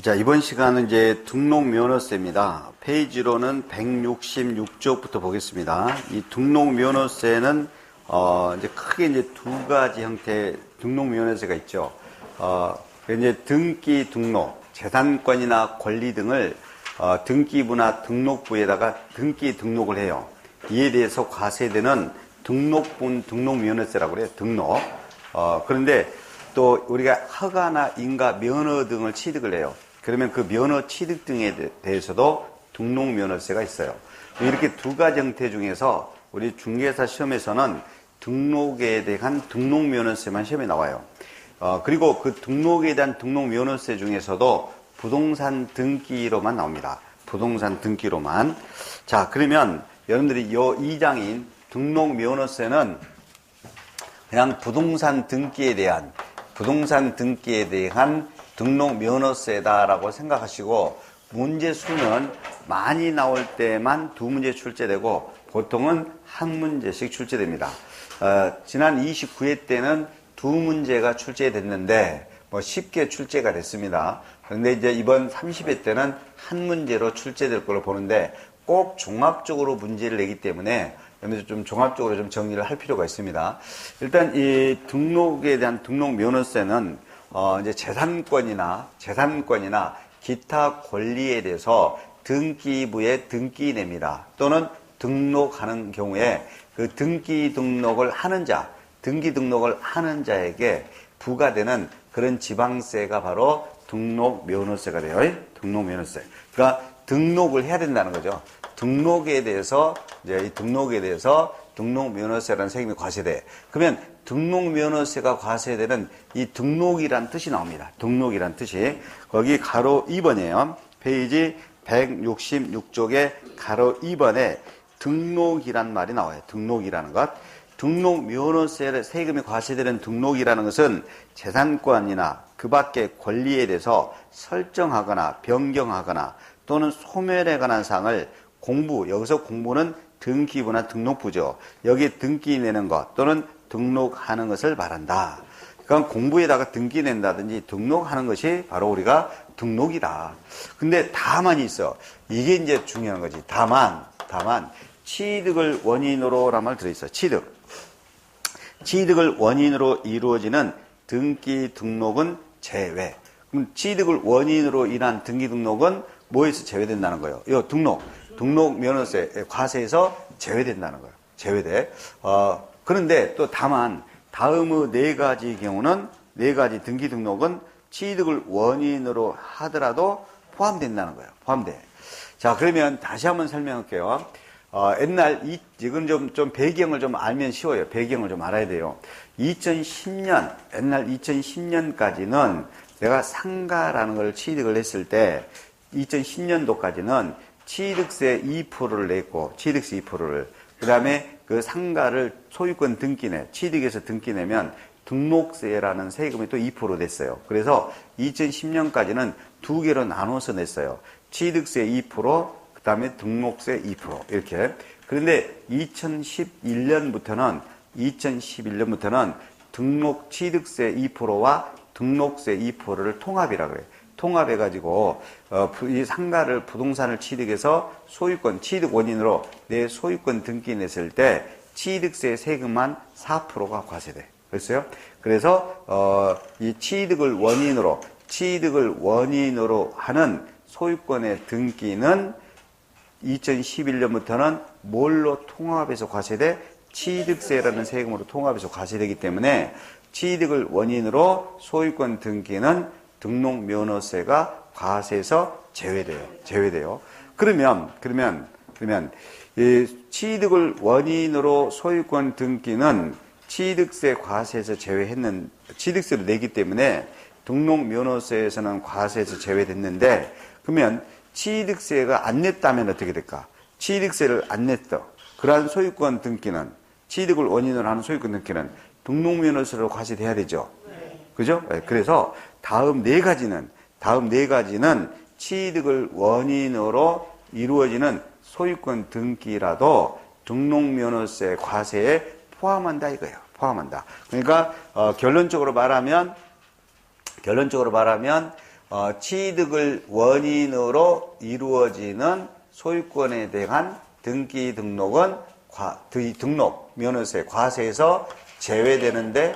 자, 이번 시간은 이제 등록면허세입니다. 페이지로는 166쪽부터 보겠습니다. 이 등록면허세는, 이제 크게 이제 두 가지 형태의 등록면허세가 있죠. 이제 등기 등록, 재산권이나 권리 등을, 등기부나 등록부에다가 등기 등록을 해요. 이에 대해서 과세되는 등록분 등록면허세라고 그래요. 등록. 그런데 또 우리가 허가나 인가, 면허 등을 취득을 해요. 그러면 그 면허 취득 등에 대해서도 등록면허세가 있어요. 이렇게 두 가지 형태 중에서 우리 중개사 시험에서는 등록에 대한 등록면허세만 시험에 나와요. 그리고 그 등록에 대한 등록면허세 중에서도 부동산 등기로만 나옵니다. 부동산 등기로만. 자, 그러면 여러분들이 이 2장인 등록면허세는 그냥 부동산 등기에 대한 등록면허세다라고 생각하시고, 문제 수는 많이 나올 때만 두 문제 출제되고 보통은 한 문제씩 출제됩니다. 지난 29회 때는 두 문제가 출제됐는데 쉽게 출제가 됐습니다. 그런데 이제 이번 30회 때는 한 문제로 출제될 걸로 보는데, 꼭 종합적으로 문제를 내기 때문에 여기서 좀 종합적으로 좀 정리를 할 필요가 있습니다. 일단 이 등록에 대한 등록면허세는 이제 재산권이나 기타 권리에 대해서 등기부에 등기냅니다. 또는 등록하는 경우에 그 등기 등록을 하는 자에게 부과되는 그런 지방세가 바로 등록면허세가 돼요. 등록면허세. 그러니까 등록을 해야 된다는 거죠. 등록에 대해서 등록면허세라는 세금이 과세돼. 그러면 등록면허세가 과세되는 이 등록이란 뜻이 나옵니다. 등록이란 뜻이. 거기 가로 2번이에요. 페이지 166쪽에 가로 2번에 등록이란 말이 나와요. 등록이라는 것. 등록면허세 세금이 과세되는 등록이라는 것은 재산권이나 그 밖의 권리에 대해서 설정하거나 변경하거나 또는 소멸에 관한 사항을 여기서 공부는 등기부나 등록부죠. 여기에 등기 내는 것 또는 등록하는 것을 말한다. 그러니까 공부에다가 등기 낸다든지 등록하는 것이 바로 우리가 등록이다. 근데 다만이 있어. 이게 이제 중요한 거지. 다만 취득을 원인으로란 말 들어있어. 취득을 원인으로 이루어지는 등기 등록은 제외. 그럼 취득을 원인으로 인한 등기 등록은 뭐에서 제외된다는 거예요? 이 등록면허세 과세에서 제외된다는 거예요. 제외돼. 그런데 또 다만 다음의 네 가지 경우는, 네 가지 등기 등록은 취득을 원인으로 하더라도 포함된다는 거예요. 포함돼. 자, 그러면 다시 한번 설명할게요. 이건 좀 배경을 좀 알면 쉬워요. 배경을 좀 알아야 돼요. 2010년까지는 내가 상가라는 걸 취득을 했을 때 2010년도까지는 취득세 2%를 냈고, 취득세 2%를. 그 다음에 그 상가를 소유권 등기내, 취득해서 등기내면 등록세라는 세금이 또 2% 냈어요. 그래서 2010년까지는 두 개로 나눠서 냈어요. 취득세 2%, 그 다음에 등록세 2%. 이렇게. 그런데 2011년부터는 취득세 2%와 등록세 2%를 통합이라고 해요. 통합해가지고 이 상가를, 부동산을 취득해서 취득 원인으로 내 소유권 등기 냈을 때 취득세 세금만 4%가 과세돼. 그랬어요? 그래서 이 취득을 원인으로 하는 소유권의 등기는 2011년부터는 뭘로 통합해서 과세돼? 취득세라는 세금으로 통합해서 과세되기 때문에 취득을 원인으로 소유권 등기는 등록면허세가 과세에서 제외돼요. 그러면 이 취득을 원인으로 소유권 등기는 취득세 과세에서 취득세를 내기 때문에 등록면허세에서는 과세에서 제외됐는데, 그러면 취득세가 안 냈다면 어떻게 될까? 취득세를 안 냈어. 그러한 소유권 등기는, 취득을 원인으로 하는 소유권 등기는 등록면허세로 과세돼야 되죠. 그죠? 그래서 다음 네 가지는 취득을 원인으로 이루어지는 소유권 등기라도 등록면허세 과세에 포함한다 이거예요. 포함한다. 그러니까 결론적으로 말하면 취득을 원인으로 이루어지는 소유권에 대한 등기 등록은 등록 면허세 과세에서 제외되는데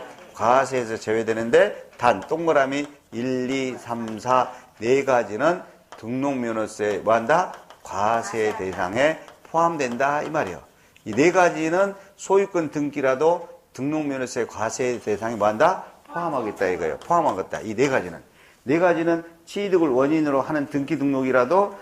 단 동그라미 1, 2, 3, 4 네 가지는 등록 면허세 뭐한다? 과세 대상에 포함된다 이 말이에요. 이 네 가지는 소유권 등기라도 등록 면허세 과세 대상에 뭐한다? 포함하겠다 이거예요. 포함하겠다. 이 네 가지는 취득을 원인으로 하는 등기 등록이라도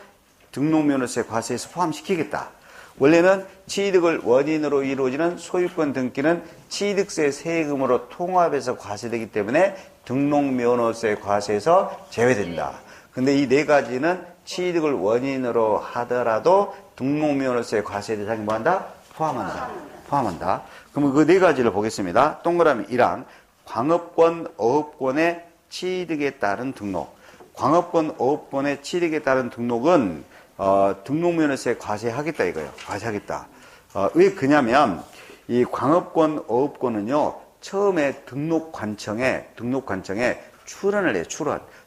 등록 면허세 과세에서 포함시키겠다. 원래는 취득을 원인으로 이루어지는 소유권 등기는 취득세 세금으로 통합해서 과세되기 때문에 등록 면허세 과세에서 제외된다. 근데 이 네 가지는 취득을 원인으로 하더라도 등록 면허세 과세 대상에 뭐한다? 포함한다. 그러면 그 네 가지를 보겠습니다. 동그라미 1항 광업권, 어업권의 취득에 따른 등록. 광업권, 어업권의 취득에 따른 등록은 등록면허세 과세하겠다 이거예요. 과세하겠다. 왜 그냐면 이 광업권, 어업권은요 처음에 등록관청에 출원을 해요.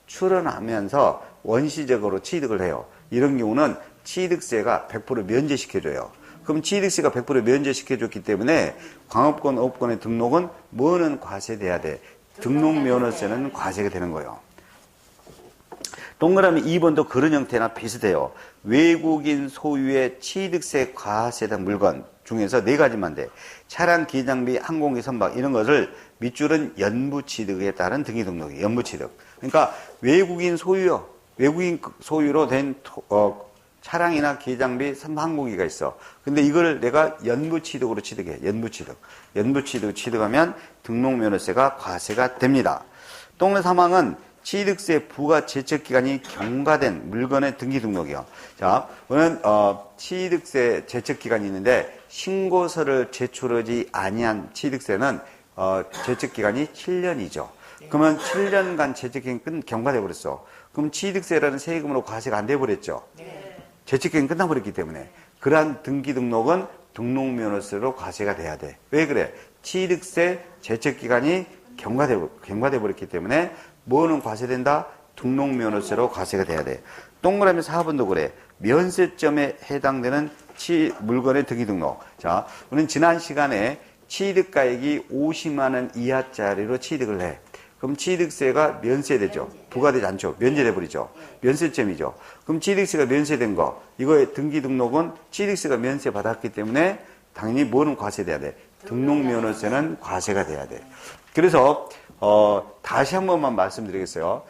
출원하면서 원시적으로 취득을 해요. 이런 경우는 취득세가 100% 면제시켜줘요. 그럼 취득세가 100% 면제시켜줬기 때문에 광업권, 어업권의 등록은 뭐는 과세돼야 돼? 등록면허세는 과세가 되는 거예요. 동그라미 2번도 그런 형태나 비슷해요. 외국인 소유의 취득세 과세된 물건 중에서 네 가지만 돼. 차량, 기장비, 항공기, 선박 이런 것을 밑줄은 연부취득에 따른 등기 등록이에요. 연부취득. 그러니까 외국인 소유로 된 차량이나 기장비, 항공기가 있어. 근데 이걸 내가 연부취득으로 취득해. 연부취득 취득하면 등록면허세가 과세가 됩니다. 동그라미 3항은 취득세 부과 제척기간이 경과된 물건의 등기 등록이요. 자, 오늘 취득세 제척기간이 있는데 신고서를 제출하지 아니한 취득세는 제척기간이 7년이죠. 그러면 7년간 제척기간이 경과돼 버렸어. 그럼 취득세라는 세금으로 과세가 안 돼 버렸죠. 제척기간이 끝나버렸기 때문에 그러한 등기 등록은 등록면허세로 과세가 돼야 돼. 왜 그래? 취득세 제척기간이 경과돼 버렸기 때문에 뭐는 과세된다? 등록면허세로 과세가 돼야 돼. 동그라미 4번도 그래. 면세점에 해당되는 물건의 등기 등록. 자, 우리는 지난 시간에 취득가액이 50만 원 이하짜리로 취득을 해. 그럼 취득세가 면세되죠. 부과되지 않죠. 면제돼 버리죠. 면세점이죠. 그럼 취득세가 면세된 거, 이거의 등기 등록은 취득세가 면세 받았기 때문에 당연히 뭐는 과세돼야 돼? 등록면허세는 과세가 돼야 돼. 그래서 다시 한 번만 말씀드리겠어요.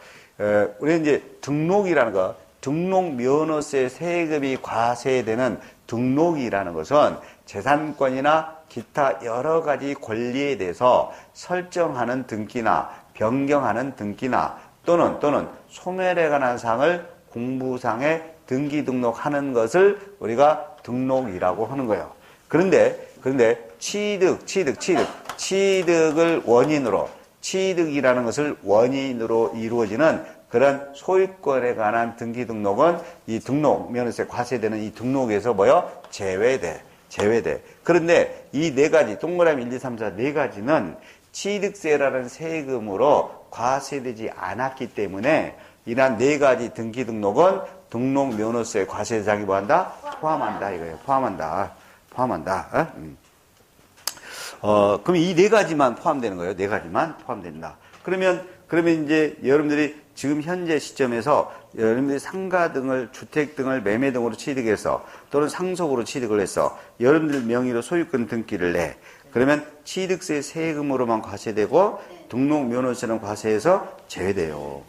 우리 이제 등록이라는 거, 등록면허세 세금이 과세되는 등록이라는 것은 재산권이나 기타 여러 가지 권리에 대해서 설정하는 등기나 변경하는 등기나 또는 소멸에 관한 사항을 공부상에 등기 등록하는 것을 우리가 등록이라고 하는 거예요. 그런데 취득을 원인으로, 취득이라는 것을 원인으로 이루어지는 그런 소유권에 관한 등기 등록은 이 등록 면허세 과세되는 이 등록에서 제외돼. 그런데 이 네 가지, 동그라미 1, 2, 3, 4 네 가지는 취득세라는 세금으로 과세되지 않았기 때문에 이러한 네 가지 등기 등록은 등록 면허세 과세 대상에 뭐한다? 포함한다 이거예요. 포함한다. 그럼 이 네 가지만 포함되는 거예요. 네 가지만 포함된다. 그러면 이제 여러분들이 지금 현재 시점에서 여러분들이 상가 등을, 주택 등을 매매 등으로 취득해서 또는 상속으로 취득을 해서 여러분들 명의로 소유권 등기를 내. 그러면 취득세 세금으로만 과세되고 등록 면허세는 과세에서 제외돼요.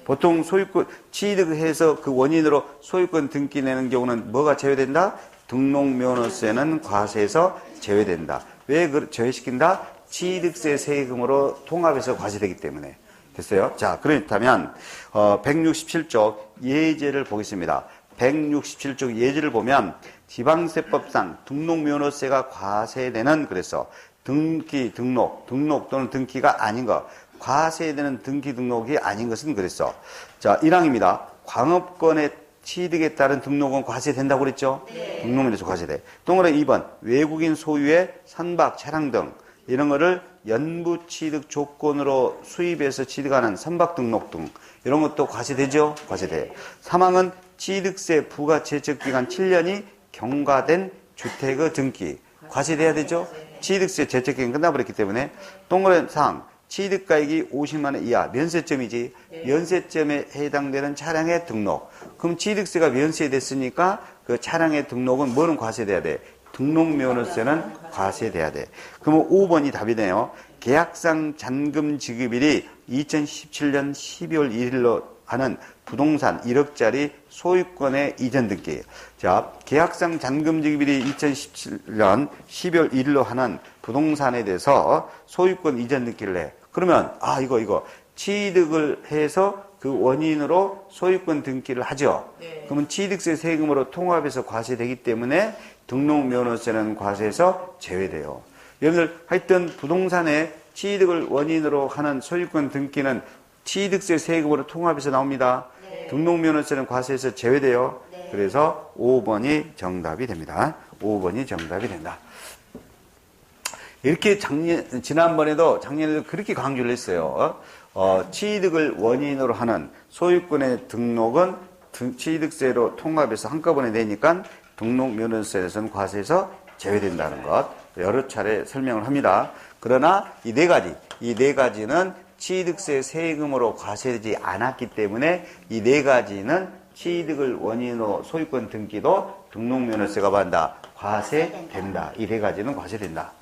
보통 소유권 취득해서 그 원인으로 소유권 등기 내는 경우는 뭐가 제외된다? 등록 면허세는 과세에서 제외된다. 왜 제외시킨다? 취득세 세금으로 통합해서 과세되기 때문에. 됐어요? 자, 그렇다면 167쪽 예제를 보겠습니다. 167쪽 예제를 보면 지방세법상 등록면허세가 과세되는, 그래서 등기 등록 또는 등기가 아닌 것, 과세되는 등기 등록이 아닌 것은 그랬어. 자, 1항입니다. 광업권의 취득에 따른 등록은 과세된다고 그랬죠? 네. 등록면허세 과세돼. 동그라미 2번 외국인 소유의 선박, 차량 등 이런 거를 연부 취득 조건으로 수입해서 취득하는 선박 등록 등 이런 것도 과세되죠? 과세돼요. 3항은 취득세 부과 제척기간 7년이 경과된 주택의 등기 과세돼야 되죠? 취득세 제척기간 끝나버렸기 때문에. 동그란 4항 취득가액이 50만 원 이하 면세점이지. 면세점에 해당되는 차량의 등록. 그럼 취득세가 면세됐으니까 그 차량의 등록은 뭐는 과세돼야 돼? 등록면허세는 과세돼야 돼. 그러면 5번이 답이네요. 계약상 잔금 지급일이 2017년 12월 1일로 하는 부동산 1억짜리 소유권의 이전 등기. 자, 계약상 잔금 지급일이 2017년 12월 1일로 하는 부동산에 대해서 소유권 이전 등기를 해. 그러면 이거 취득을 해서 그 원인으로 소유권 등기를 하죠. 그러면 취득세 세금으로 통합해서 과세되기 때문에 등록면허세는 과세에서 제외돼요. 여러분들 하여튼 부동산에 취득을 원인으로 하는 소유권 등기는 취득세 세금으로 통합해서 나옵니다. 등록면허세는 과세에서 제외돼요. 그래서 5번이 정답이 됩니다. 5번이 정답이 된다. 이렇게 지난번에도 작년에도 그렇게 강조를 했어요. 취득을 원인으로 하는 소유권의 등록은 취득세로 통합해서 한꺼번에 내니까 등록면허세에서는 과세에서 제외된다는 것 여러 차례 설명을 합니다. 그러나 이 네 가지는 취득세 세금으로 과세되지 않았기 때문에 이 네 가지는 취득을 원인으로 소유권 등기도 등록면허세가 받는다. 과세된다. 이 네 가지는 과세된다.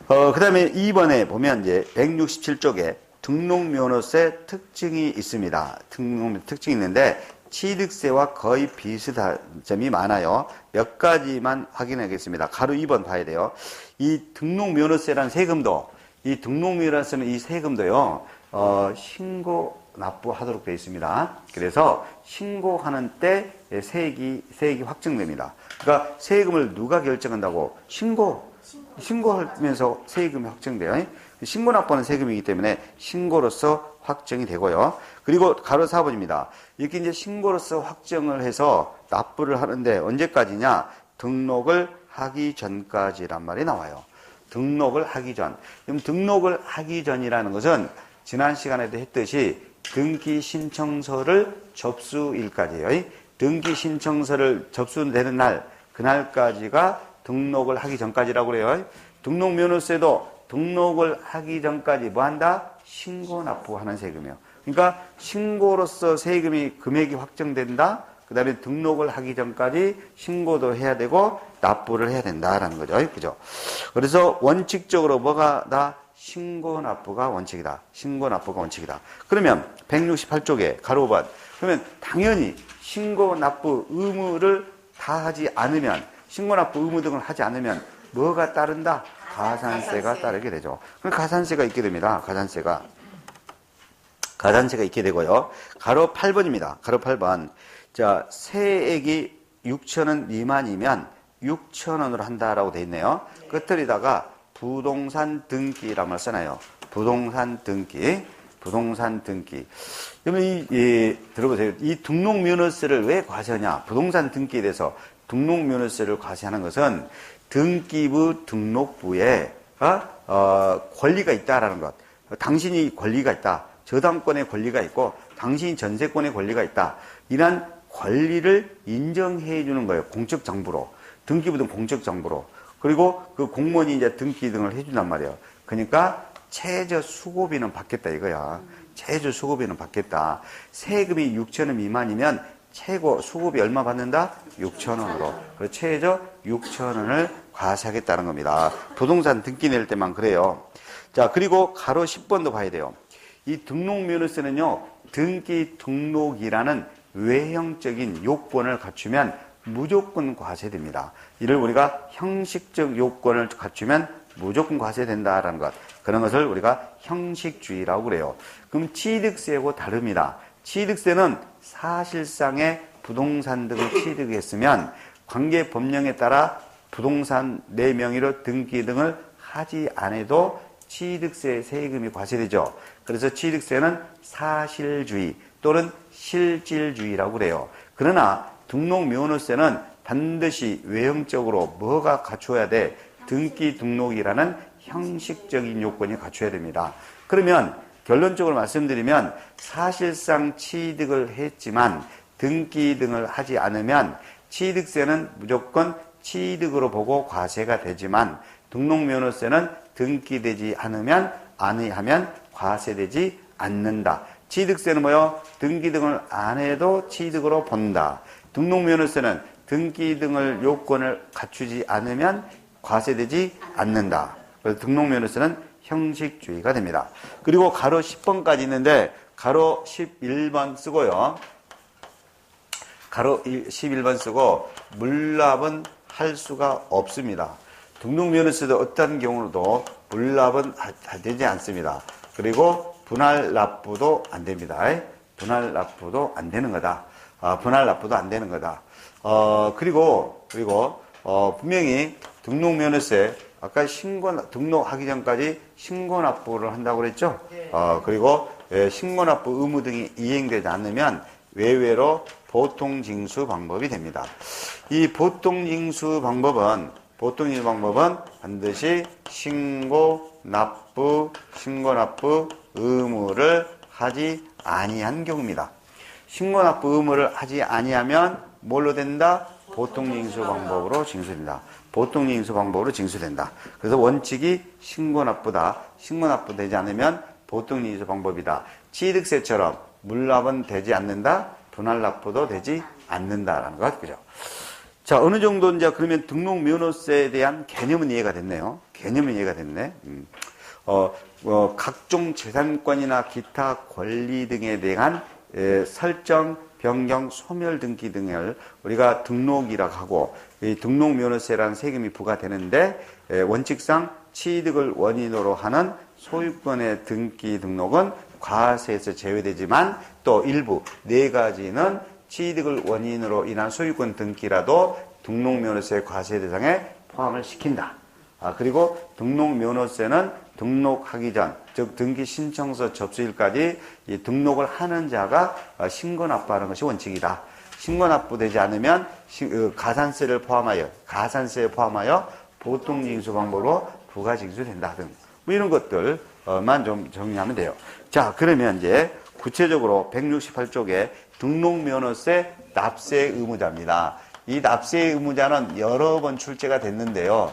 그 다음에 2번에 보면 이제 167쪽에 등록면허세 특징이 있습니다. 등록면허세 특징이 있는데 취득세와 거의 비슷한 점이 많아요. 몇 가지만 확인하겠습니다. 가로 2번 봐야 돼요. 이 등록면허세라는 세금도, 이 등록면허세는 이 세금도요, 신고 납부하도록 되어 있습니다. 그래서 신고하는 때 세액이 확정됩니다. 그러니까 세금을 누가 결정한다고? 신고하면서 세금이 확정돼요. 신고 납부하는 세금이기 때문에 신고로서 확정이 되고요. 그리고 가로 4번입니다. 이렇게 이제 신고로서 확정을 해서 납부를 하는데 언제까지냐? 등록을 하기 전까지란 말이 나와요. 등록을 하기 전. 그럼 등록을 하기 전이라는 것은 지난 시간에도 했듯이 등기 신청서를 접수일까지예요. 등기 신청서를 접수되는 날, 그날까지가 등록을 하기 전까지라고 그래요. 등록면허세도 등록을 하기 전까지 뭐 한다? 신고 납부하는 세금이에요. 그러니까 신고로서 세금이 금액이 확정된다. 그 다음에 등록을 하기 전까지 신고도 해야 되고 납부를 해야 된다라는 거죠. 그죠? 그래서 원칙적으로 뭐가 다? 신고 납부가 원칙이다. 신고 납부가 원칙이다. 그러면 168쪽에 가로 5번. 그러면 당연히 신고 납부 의무를 다 하지 않으면, 신고 납부 의무 등을 하지 않으면 뭐가 따른다? 가산세가 따르게 되죠. 그럼 가산세가 있게 됩니다. 가산세가 있게 되고요. 가로 8번입니다. 가로 8번. 자, 세액이 6,000원 미만이면 6,000원으로 한다라고 돼 있네요. 끝들이다가 부동산 등기란 말 써놔요. 부동산 등기. 그러면 들어보세요. 이 등록면허세를 왜 과세하냐? 부동산 등기에 대해서 등록면허세를 과세하는 것은 등기부 등록부에 권리가 있다라는 것. 당신이 권리가 있다. 저당권의 권리가 있고 당신이 전세권의 권리가 있다. 이런 권리를 인정해 주는 거예요. 공적 장부로. 등기부 등 공적 장부로. 그리고 그 공무원이 이제 등기 등을 해준단 말이에요. 그러니까 최저 수고비는 받겠다 이거야. 최저 수고비는 받겠다. 세금이 6,000원 미만이면 최고 수고비 얼마 받는다? 6,000원으로. 그래서 최저 6,000원을 과세하겠다는 겁니다. 부동산 등기 낼 때만 그래요. 자, 그리고 가로 10번도 봐야 돼요. 이 등록면허세는요, 등기 등록이라는 외형적인 요건을 갖추면 무조건 과세됩니다. 이를 우리가 형식적 요건을 갖추면 무조건 과세된다라는 것. 그런 것을 우리가 형식주의라고 그래요. 그럼 취득세하고 다릅니다. 취득세는 사실상의 부동산 등을 취득했으면 관계 법령에 따라 부동산 내 명의로 등기 등을 하지 않아도 취득세 세금이 과세되죠. 그래서 취득세는 사실주의 또는 실질주의라고 그래요. 그러나 등록면허세는 반드시 외형적으로 뭐가 갖춰야 돼? 등기 등록이라는 형식적인 요건이 갖춰야 됩니다. 그러면 결론적으로 말씀드리면 사실상 취득을 했지만 등기 등을 하지 않으면 취득세는 무조건 취득으로 보고 과세가 되지만 등록면허세는 등기되지 않으면 아니하면 과세되지 않는다. 취득세는 뭐요? 등기 등을 안 해도 취득으로 본다. 등록면허세는 등기 등을 요건을 갖추지 않으면 과세되지 않는다. 그래서 등록면허세는 형식주의가 됩니다. 그리고 가로 10번까지 있는데 가로 11번 쓰고요. 가로 11번 쓰고 물납은 할 수가 없습니다. 등록면허세도 어떤 경우로도 물납은 되지 않습니다. 그리고 분할 납부도 안 됩니다. 분할 납부도 안 되는 거다. 분할 납부도 안 되는 거다. 그리고 분명히 등록면허세 아까 등록하기 전까지 신고납부를 한다고 그랬죠? 그리고 신고납부 의무 등이 이행되지 않으면 외외로 보통징수 방법이 됩니다. 이 보통징수 방법은 반드시 신고납부 의무를 하지 아니한 경우입니다. 신고납부 의무를 하지 아니하면 뭘로 된다? 보통징수 방법으로 징수된다. 보통징수 방법으로 징수된다. 그래서 원칙이 신고납부다. 신고납부되지 않으면 보통징수 방법이다. 취득세처럼 물납은 되지 않는다. 분할납부도 되지 않는다라는 것. 그죠? 자, 어느 정도 이제 그러면 등록면허세에 대한 개념은 이해가 됐네요. 개념은 이해가 됐네. 각종 재산권이나 기타 권리 등에 대한 설정, 변경, 소멸 등기 등을 우리가 등록이라고 하고, 이 등록면허세라는 세금이 부과되는데 원칙상 취득을 원인으로 하는 소유권의 등기 등록은 과세에서 제외되지만 또 일부 4가지는 취득을 원인으로 인한 소유권 등기라도 등록면허세 과세 대상에 포함을 시킨다. 그리고 등록면허세는 등록하기 전, 즉 등기 신청서 접수일까지 이 등록을 하는 자가 신고납부하는 것이 원칙이다. 신고납부되지 않으면 가산세에 포함하여 보통징수 방법으로 부가징수된다 등 뭐 이런 것들만 좀 정리하면 돼요. 자, 그러면 이제 구체적으로 168쪽에 등록면허세 납세 의무자입니다. 이 납세 의무자는 여러 번 출제가 됐는데요.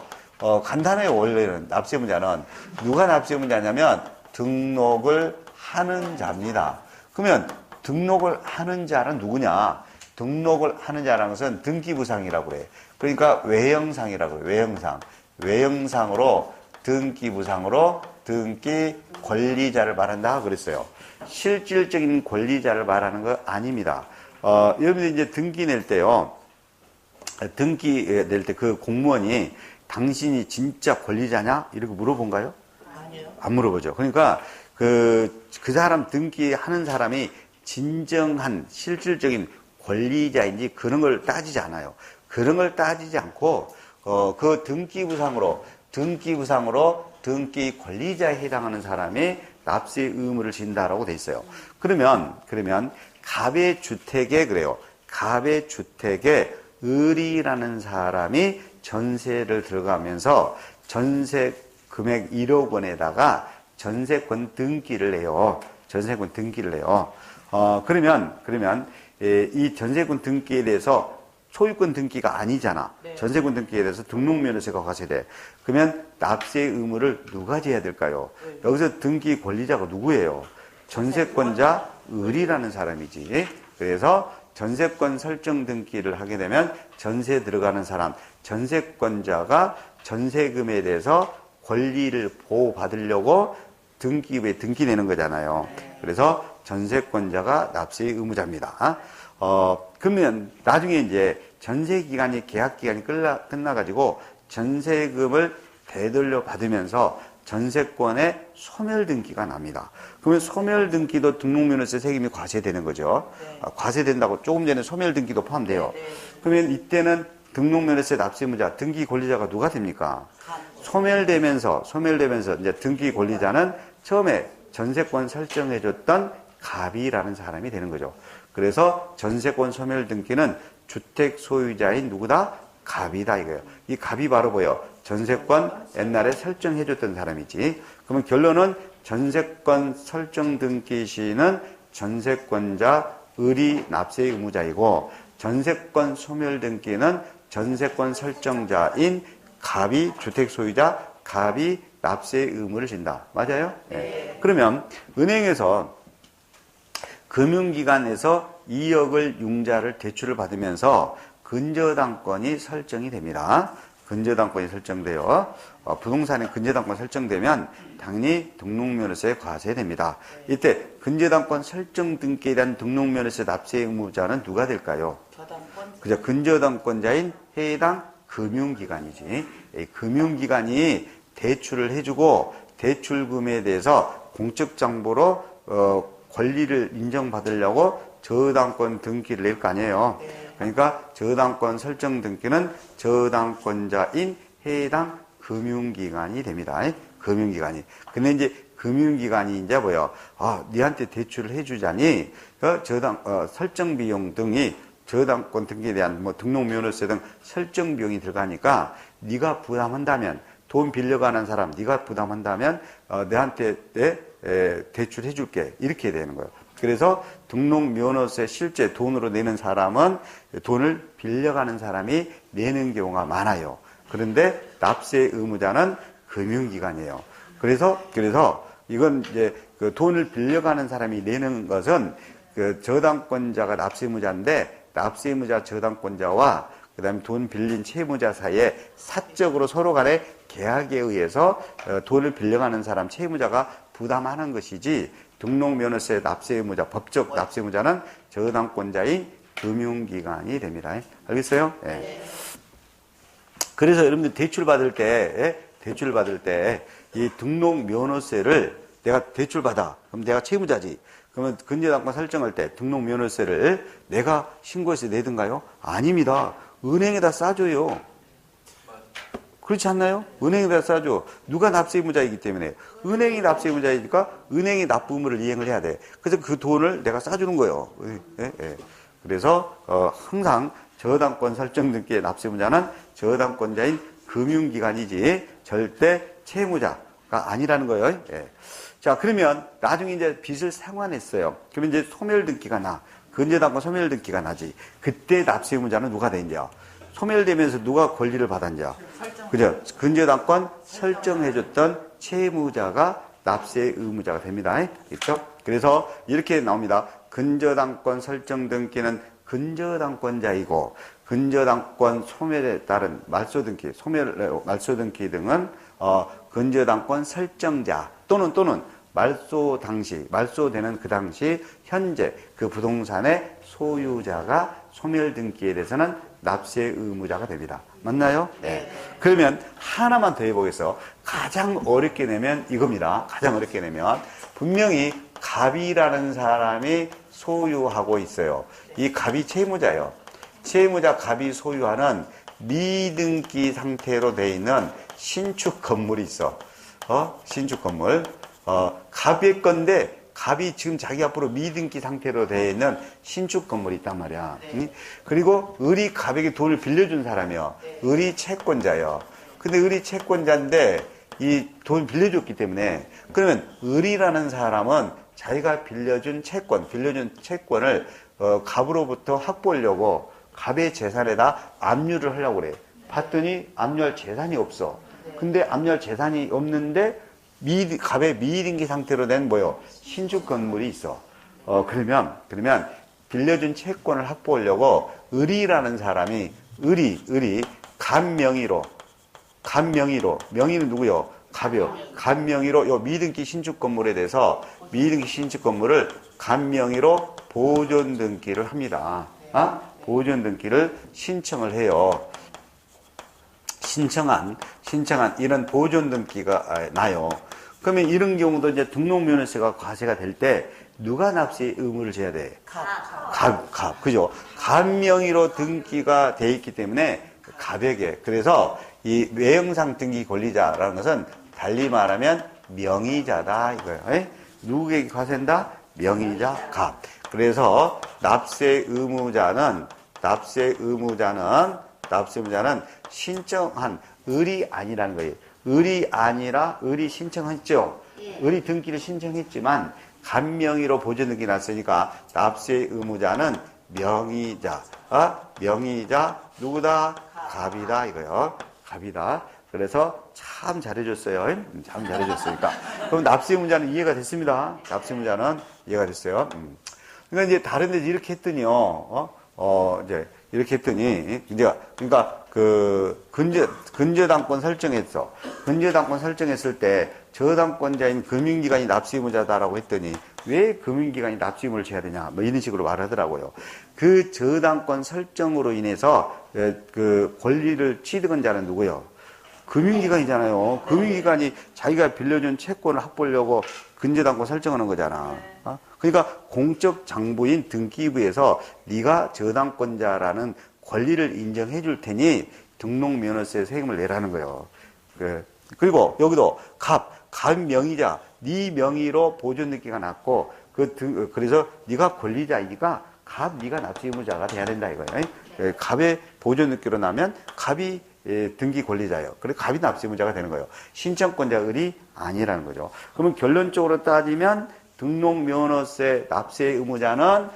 간단해요. 원래는 납세 의무자는 누가 납세 의무자냐면 등록을 하는 자입니다. 그러면 등록을 하는 자는 누구냐? 등록을 하는 자라는 것은 등기부상이라고 그래요. 그러니까 외형상이라고 해요. 외형상. 외형상으로 등기부상으로 등기 권리자를 말한다 그랬어요. 실질적인 권리자를 말하는 거 아닙니다. 여러분들 이제 등기 낼 때요. 등기 낼 때 그 공무원이 당신이 진짜 권리자냐? 이렇게 물어본가요? 아니요. 안 물어보죠. 그러니까 그 사람 등기하는 사람이 진정한 실질적인 권리자인지 그런 걸 따지지 않아요. 그런 걸 따지지 않고 그 등기부상으로 등기 권리자에 해당하는 사람이 납세 의무를 진다라고 돼 있어요. 그러면 갑의 주택에 그래요. 갑의 주택에 을이라는 사람이 전세를 들어가면서 전세 금액 1억 원에다가 전세권 등기를 해요. 전세권 등기를 해요. 그러면 이 전세권 등기에 대해서 소유권 등기가 아니잖아. 네. 전세권 등기에 대해서 등록면허세가 과세돼. 그러면 납세 의무를 누가 져야 될까요? 네. 여기서 등기 권리자가 누구예요? 전세권자 을이라는 사람이지. 그래서 전세권 설정 등기를 하게 되면 전세 들어가는 사람, 전세권자가 전세금에 대해서 권리를 보호받으려고 등기부에 등기 내는 거잖아요. 그래서 전세권자가 납세 의무자입니다. 그러면 나중에 이제 전세 기간이 계약 기간이 끝나가지고 전세금을 되돌려 받으면서 전세권의 소멸 등기가 납니다. 그러면 소멸 등기도 등록면허세 세금이 과세되는 거죠. 네. 과세된다고 조금 전에 소멸 등기도 포함돼요. 네. 그러면 이때는 등록면허세 납세 의무자 등기 권리자가 누가 됩니까? 소멸되면서 이제 등기 권리자는 처음에 전세권 설정해줬던 갑이라는 사람이 되는 거죠. 그래서 전세권 소멸 등기는 주택 소유자인 누구다? 갑이다 이거예요. 이 갑이 바로 뭐예요? 전세권 옛날에 설정해줬던 사람이지. 그러면 결론은 전세권 설정 등기 시는 전세권자 을이 납세 의무자이고, 전세권 소멸 등기는 전세권 설정자인 갑이 주택 소유자, 갑이 납세 의무를 진다. 맞아요? 네. 그러면 은행에서 금융기관에서 2억을 융자를 대출을 받으면서 근저당권이 설정이 됩니다. 근저당권이 설정돼요. 부동산에 근저당권 설정되면 당연히 등록면허세에 과세됩니다. 이때 근저당권 설정 등기에 대한 등록면허세 납세 의무자는 누가 될까요? 그죠? 근저당권자인 해당 금융기관이지. 이 금융기관이 대출을 해주고 대출금에 대해서 공적 정보로 권리를 인정받으려고 저당권 등기를 낼 거 아니에요. 그러니까 저당권 설정 등기는 저당권자인 해당 금융기관이 됩니다. 금융기관이. 근데 이제 금융기관이 이제 뭐요? 니한테 대출을 해주자니 설정 비용 등이 저당권 등기에 대한 뭐 등록면허세 등 설정 비용이 들어가니까 네가 부담한다면, 돈 빌려가는 사람 네가 부담한다면 내한테 대출해 줄게, 이렇게 되는 거예요. 그래서 등록면허세 실제 돈으로 내는 사람은 돈을 빌려가는 사람이 내는 경우가 많아요. 그런데 납세 의무자는 금융기관이에요. 그래서 이건 이제 그 돈을 빌려가는 사람이 내는 것은 그 저당권자가 납세 의무자인데, 납세 의무자 저당권자와 그다음에 돈 빌린 채무자 사이에 사적으로 서로 간의 계약에 의해서 돈을 빌려가는 사람 채무자가 부담하는 것이지, 등록면허세 납세 의무자, 법적 납세 의무자는 저당권자인 금융기관이 됩니다. 알겠어요? 네. 그래서 여러분들 대출 받을 때 이 등록면허세를 내가 대출 받아. 그럼 내가 채무자지. 그러면 근저당권 설정할 때 등록면허세를 내가 신고해서 내든가요? 아닙니다. 은행에다 싸줘요. 그렇지 않나요? 은행에다 싸줘. 누가 납세 의무자이기 때문에. 은행이 납세 의무자이니까 은행이 납부 의무를 이행을 해야 돼. 그래서 그 돈을 내가 싸주는 거예요. 그래서 항상 저당권 설정 등기의 납세 의무자는 저당권자인 금융기관이지 절대 채무자가 아니라는 거예요. 자, 그러면 나중에 이제 빚을 상환했어요. 그러면 이제 소멸등기가 나. 근저당권 소멸등기가 나지. 그때 납세 의무자는 누가 되냐? 소멸되면서 누가 권리를 받았냐? 그죠? 근저당권 설정해줬던 채무자가 납세 의무자가 됩니다. 그렇죠? 그래서 이렇게 나옵니다. 근저당권 설정 등기는 근저당권자이고, 근저당권 소멸에 따른 말소등기, 말소등기 등은 근저당권 설정자 또는 말소되는 그 당시 현재 그 부동산의 소유자가 소멸등기에 대해서는 납세 의무자가 됩니다. 맞나요? 네. 그러면 하나만 더 해보겠어요. 가장 어렵게 내면 이겁니다. 가장 어렵게 내면 분명히 갑이라는 사람이 소유하고 있어요. 이 갑이 채무자예요. 채무자 갑이 소유하는 미등기 상태로 되어 있는 신축 건물이 있어. 신축 건물. 갑의 건데 갑이 지금 자기 앞으로 미등기 상태로 되어 있는 신축 건물이 있단 말이야. 네. 그리고 을이 갑에게 돈을 빌려준 사람이요. 네. 을이 채권자예요. 근데 을이 채권자인데 이 돈 빌려줬기 때문에, 그러면 을이라는 사람은 자기가 빌려준 채권을 갑으로부터 확보하려고 갑의 재산에다 압류를 하려고 그래. 봤더니 압류할 재산이 없어. 근데 압류할 재산이 없는데 갑의 미등기 상태로 된 신축 건물이 있어. 그러면 빌려준 채권을 확보하려고 을이라는 사람이 갑 명의로 명의는 누구요? 갑이요. 갑 명의로 요 미등기 신축 건물에 대해서 미등기 신축 건물을 갑 명의로 보존 등기를 합니다. 보존 등기를 신청을 해요. 신청한 이런 보존 등기가 나요. 그러면 이런 경우도 이제 등록면허세가 과세가 될 때 누가 납세 의무를 져야 돼? 갑. 그죠? 갑 명의로 등기가 돼 있기 때문에 갑에게. 그래서 이 외형상 등기 권리자라는 것은 달리 말하면 명의자다 이거예요. 누구에게 과세한다? 명의자 갑. 그래서 납세 의무자는 납세 의무자는 신청한 을이 아니라는 거예요. 을이 아니라 을이 신청했죠. 을이 등기를 신청했지만 간명의로 보존등기 났으니까 납세 의무자는 명의자, 명의자 누구다? 갑이다 이거요. 갑이다. 그래서 참 잘해줬어요. 참 잘해줬으니까. 그럼 납세 의무자는 이해가 됐습니다. 납세 의무자는 이해가 됐어요. 그러니까 이제 다른 데서 이렇게 했더니요. 이제 이렇게 했더니 이제 그러니까 그 근저당권 설정했어. 근저당권 설정했을 때 저당권자인 금융기관이 납세 의무자다라고 했더니 왜 금융기관이 납세 의무를 져야 되냐? 뭐 이런 식으로 말하더라고요. 그 저당권 설정으로 인해서 그 권리를 취득한 자는 누구요? 금융기관이잖아요. 금융기관이 자기가 빌려준 채권을 확보하려고 근저당권 설정하는 거잖아. 그러니까 공적 장부인 등기부에서 네가 저당권자라는 권리를 인정해 줄 테니 등록면허세 세금을 내라는 거예요. 그리고 여기도 갑 명의자, 네 명의로 보존등기가 났고 그래서 네가 권리자이니까 갑 네가 납세 의무자가 돼야 된다 이거예요. 갑의 보존등기로 나면 갑이 등기 권리자예요. 그래서 갑이 납세 의무자가 되는 거예요. 신청권자 을이 아니라는 거죠. 그러면 결론적으로 따지면 등록면허세 납세 의무자는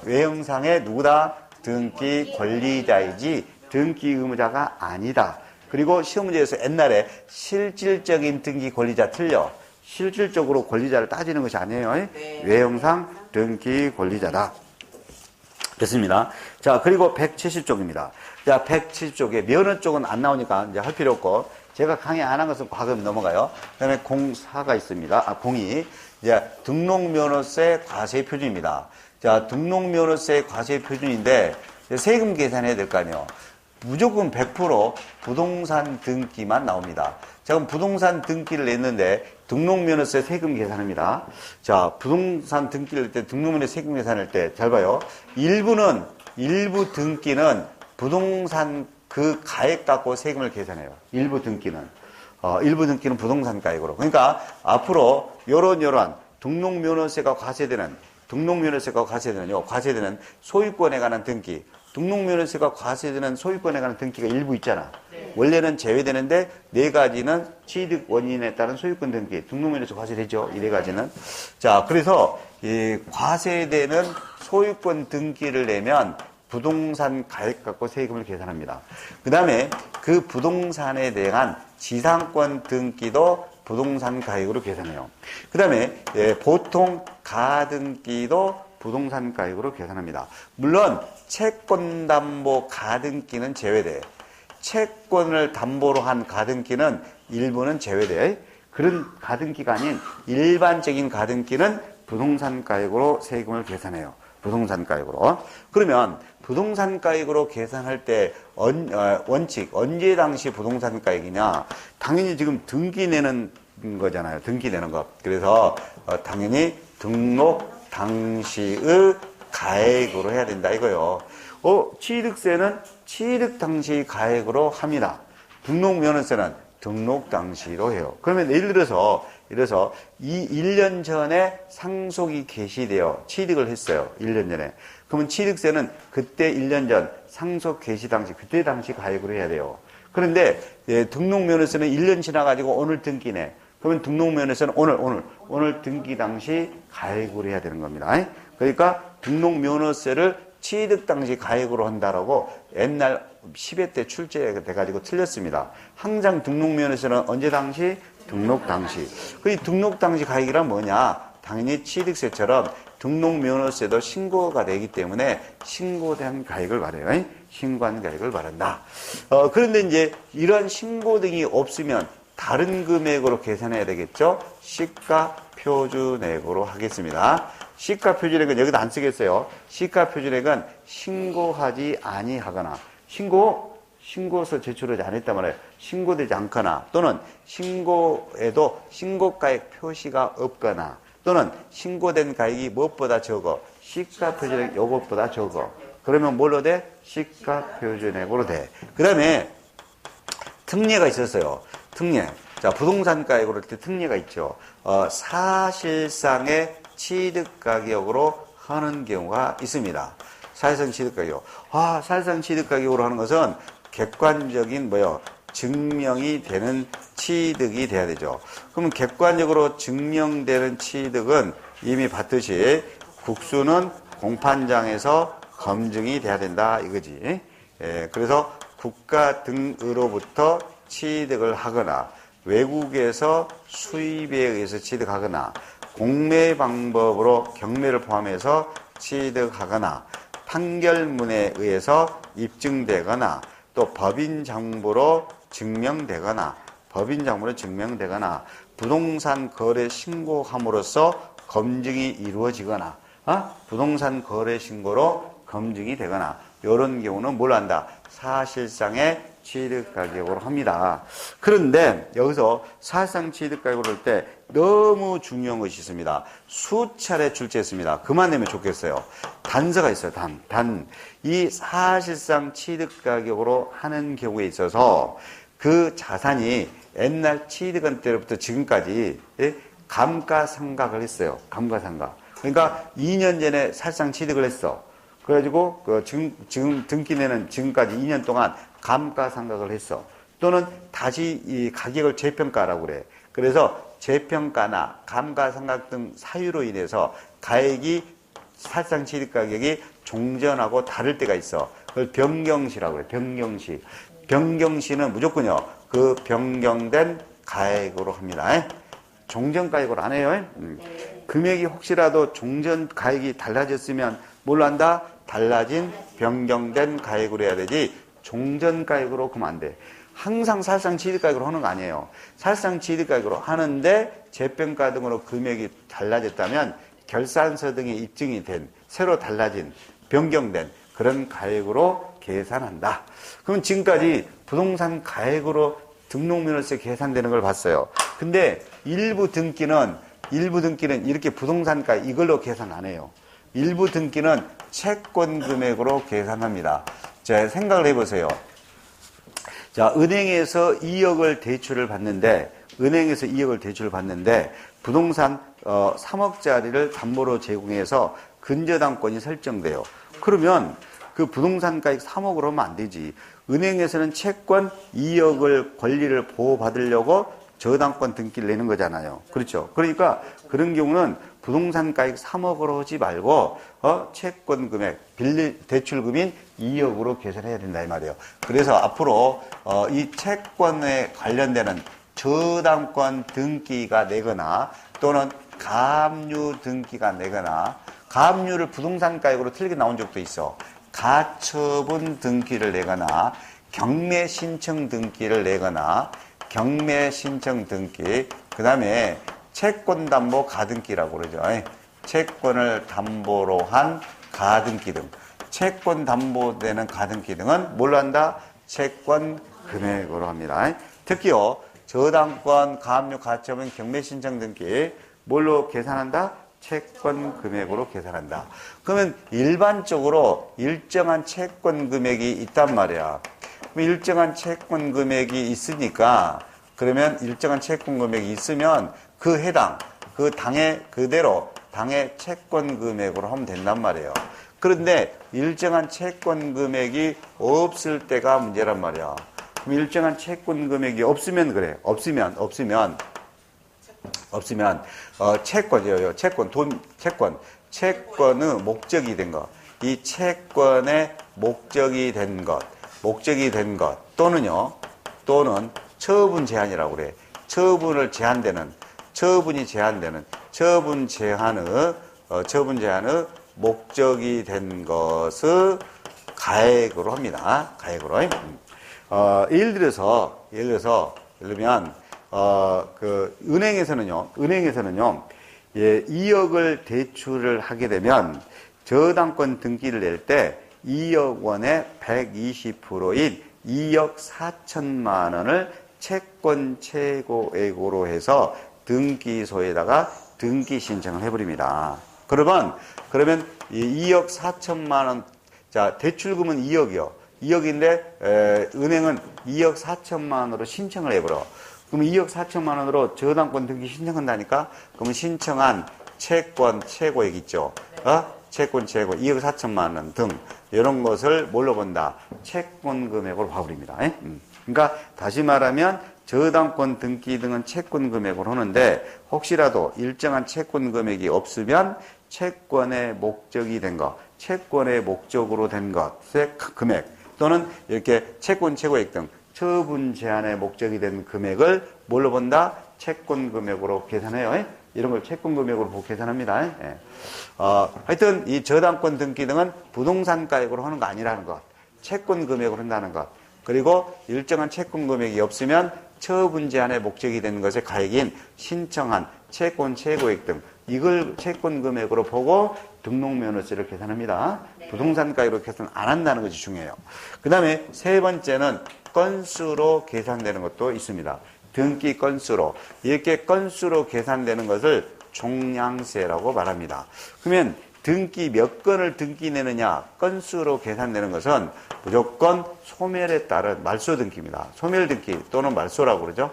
외형상의 누구다? 등기 권리자이지 등기 의무자가 아니다. 그리고 시험 문제에서 옛날에 실질적인 등기 권리자 틀려. 실질적으로 권리자를 따지는 것이 아니에요. 네. 외형상 등기 권리자다. 됐습니다. 자, 그리고 170쪽입니다. 자, 170쪽에 면허 쪽은 안 나오니까 이제 할 필요 없고, 제가 강의 안 한 것은 과금 넘어가요. 그 다음에 04가 있습니다. 02. 이제 등록면허세 과세 표준입니다. 자, 등록면허세 과세 표준인데, 세금 계산해야 될 거 아니에요. 무조건 100% 부동산 등기만 나옵니다. 자, 그럼 부동산 등기를 냈는데 등록면허세 세금 계산합니다. 자, 부동산 등기를 낼 때 등록면허세 세금 계산할 때 잘 봐요. 일부 등기는 부동산 그 가액 갖고 세금을 계산해요. 일부 등기는 부동산 가액으로. 그러니까 앞으로 요런 등록면허세가 과세되는 소유권에 관한 등기, 등록면허세가 과세되는 소유권에 관한 등기가 일부 있잖아. 네. 원래는 제외되는데 네 가지는 취득 원인에 따른 소유권 등기, 등록면허세 과세되죠. 이 네 가지는. 자, 그래서 이 과세되는 소유권 등기를 내면 부동산 가액 갖고 세금을 계산합니다. 그 다음에 그 부동산에 대한 지상권 등기도 부동산 가액으로 계산해요. 그 다음에 보통 가등기도 부동산 가액으로 계산합니다. 물론 채권담보 가등기는 제외돼. 채권을 담보로 한 가등기는 일부는 제외돼. 그런 가등기가 아닌 일반적인 가등기는 부동산 가액으로 세금을 계산해요. 부동산 가액으로. 그러면 부동산 가액으로 계산할 때 원칙 언제 당시 부동산 가액이냐? 당연히 지금 등기 내는 거잖아요. 등기 내는 거. 그래서 당연히 등록 당시의 가액으로 해야 된다 이거요. 취득세는 취득 당시 가액으로 합니다. 등록면허세는 등록 당시로 해요. 그러면 예를 들어서 이 1년 전에 상속이 개시되어 취득을 했어요. 1년 전에. 그러면 취득세는 그때 1년 전 상속 개시 당시 그때 당시 가액으로 해야 돼요. 그런데 등록면허세는 1년 지나가지고 오늘 등기네. 그러면 등록면허세는 오늘 등기 당시 가액으로 해야 되는 겁니다. 그러니까 등록면허세를 취득 당시 가액으로 한다라고 옛날 10회 때 출제돼가지고 틀렸습니다. 항상 등록면허세는 언제 당시? 등록 당시. 그 등록 당시 가액이란 뭐냐? 당연히 취득세처럼 등록면허세도 신고가 되기 때문에 신고된 가액을 말해요. 신고한 가액을 말한다. 그런데 이제 이런 신고 등이 없으면 다른 금액으로 계산해야 되겠죠? 시가표준액으로 하겠습니다. 시가표준액은 여기다 안 쓰겠어요. 시가표준액은 신고하지 아니하거나 신고서 제출하지 않았단 말이에요. 신고되지 않거나 또는 신고에도 신고가액 표시가 없거나 또는 신고된 가액이 무엇보다 적어 시가표준액 요것보다 적어. 그러면 뭘로 돼? 시가표준액으로 돼. 그 다음에 특례가 있었어요. 특례. 자, 부동산 가액으로 할 때 특례가 있죠. 사실상의 취득 가격으로 하는 경우가 있습니다. 사실상 취득가격. 사실상 취득가격으로 하는 것은 객관적인 증명이 되는 취득이 돼야 되죠. 그러면 객관적으로 증명되는 취득은 이미 봤듯이 국수는 공판장에서 검증이 돼야 된다 이거지. 그래서 국가 등으로부터 취득을 하거나 외국에서 수입에 의해서 취득하거나 공매 방법으로 경매를 포함해서 취득하거나 판결문에 의해서 입증되거나 또 법인장부로 증명되거나 부동산 거래 신고함으로써 검증이 이루어지거나 부동산 거래 신고로 검증이 되거나 이런 경우는 뭘 한다? 사실상의 취득가격으로 합니다. 그런데 여기서 사실상 취득가격으로 할 때 너무 중요한 것이 있습니다. 수차례 출제했습니다. 그만 내면 좋겠어요. 단서가 있어요. 이 사실상 취득가격으로 하는 경우에 있어서 그 자산이 옛날 취득한 때부터 지금까지 감가상각을 했어요. 감가상각. 그러니까 2년 전에 사실상 취득을 했어. 그래가지고 지금 등기 내는 지금까지 2년 동안 감가상각을 했어. 또는 다시 이 가격을 재평가라고 그래. 그래서 재평가나 감가상각 등 사유로 인해서 가액이 사실상 취득가격이 종전하고 다를 때가 있어. 그걸 변경시라고 그래. 변경시. 변경시는 무조건요. 그 변경된 가액으로 합니다. 종전가액으로 안 해요. 금액이 혹시라도 종전 가액이 달라졌으면 뭘로 한다? 달라진 변경된 가액으로 해야 되지 종전가액으로 그러면 안 돼. 항상 사실상 취득가액으로 하는 거 아니에요. 사실상 취득가액으로 하는데 재평가 등으로 금액이 달라졌다면 결산서 등에 입증이 된 새로 달라진 변경된 그런 가액으로 계산한다. 그럼 지금까지 부동산 가액으로 등록면허세 계산되는 걸 봤어요. 근데 일부 등기는 이렇게 부동산가 이걸로 계산 안 해요. 일부 등기는 채권 금액으로 계산합니다. 자, 생각을 해보세요. 자, 은행에서 2억을 대출을 받는데 부동산 3억짜리를 담보로 제공해서 근저당권이 설정돼요. 그러면 그 부동산 가액 3억으로 하면 안 되지. 은행에서는 채권 2억을 권리를 보호받으려고 저당권 등기를 내는 거잖아요. 그렇죠? 그러니까 그런 경우는 부동산 가액 3억으로 하지 말고 채권 금액, 대출금인 2억으로 계산해야 된다 이 말이에요. 그래서 앞으로 이 채권에 관련되는 저당권 등기가 내거나 또는 가압류 등기가 내거나 가압류를 부동산 가액으로 틀리게 나온 적도 있어. 가처분 등기를 내거나 경매 신청 등기를 내거나 경매 신청 등기, 그 다음에 채권 담보 가등기라고 그러죠. 채권을 담보로 한 가등기 등, 채권 담보되는 가등기 등은 뭘로 한다? 채권 금액으로 합니다. 특히요, 저당권, 가압류, 가처분, 경매 신청 등기 뭘로 계산한다? 채권 금액으로 계산한다. 그러면 일반적으로 일정한 채권 금액이 있단 말이야. 일정한 채권 금액이 있으니까 그러면 일정한 채권 금액이 있으면 그 해당, 그 당해 그대로 당해 채권 금액으로 하면 된단 말이에요. 그런데 일정한 채권 금액이 없을 때가 문제란 말이야. 그럼 일정한 채권 금액이 없으면 그래. 없으면 채권이에요. 채권의 목적이 된 것. 이 채권의 목적이 된 것 또는 처분 제한이라고 그래. 처분이 제한의 목적이 된 것을 가액으로 합니다. 가액으로. 예를 들면 은행에서는요, 2억을 대출을 하게 되면 저당권 등기를 낼 때 2억 원의 120%인 2억 4천만 원을 채권 최고액으로 해서 등기소에다가 등기 신청을 해버립니다. 그러면 이 2억 4천만 원, 자, 대출금은 2억이요. 2억인데, 은행은 2억 4천만 원으로 신청을 해버려. 그러면 2억 4천만 원으로 저당권 등기 신청한다니까? 그러면 신청한 채권 최고액 있죠? 채권 최고 2억 4천만 원 등 이런 것을 뭘로 본다? 채권 금액으로 봐버립니다. 그러니까 다시 말하면 저당권 등기 등은 채권 금액으로 하는데 혹시라도 일정한 채권 금액이 없으면 채권의 목적이 된 것, 채권의 목적으로 된 것의 금액 또는 이렇게 채권 최고액 등 처분 제한의 목적이 된 금액을 뭘로 본다? 채권 금액으로 계산해요. 이런 걸 채권 금액으로 보고 계산합니다. 하여튼 이 저당권 등기 등은 부동산 가액으로 하는 거 아니라는 것, 채권 금액으로 한다는 것, 그리고 일정한 채권 금액이 없으면 처분 제한의 목적이 되는 것의 가액인 신청한 채권 최고액 등 이걸 채권 금액으로 보고 등록면허세를 계산합니다. 네. 부동산 가액으로 계산 안 한다는 것이 중요해요. 그 다음에 세 번째는 건수로 계산되는 것도 있습니다. 등기 건수로. 이렇게 건수로 계산되는 것을 종량세라고 말합니다. 그러면 등기 몇 건을 등기 내느냐 건수로 계산되는 것은 무조건 소멸에 따른 말소 등기입니다. 소멸 등기 또는 말소라고 그러죠.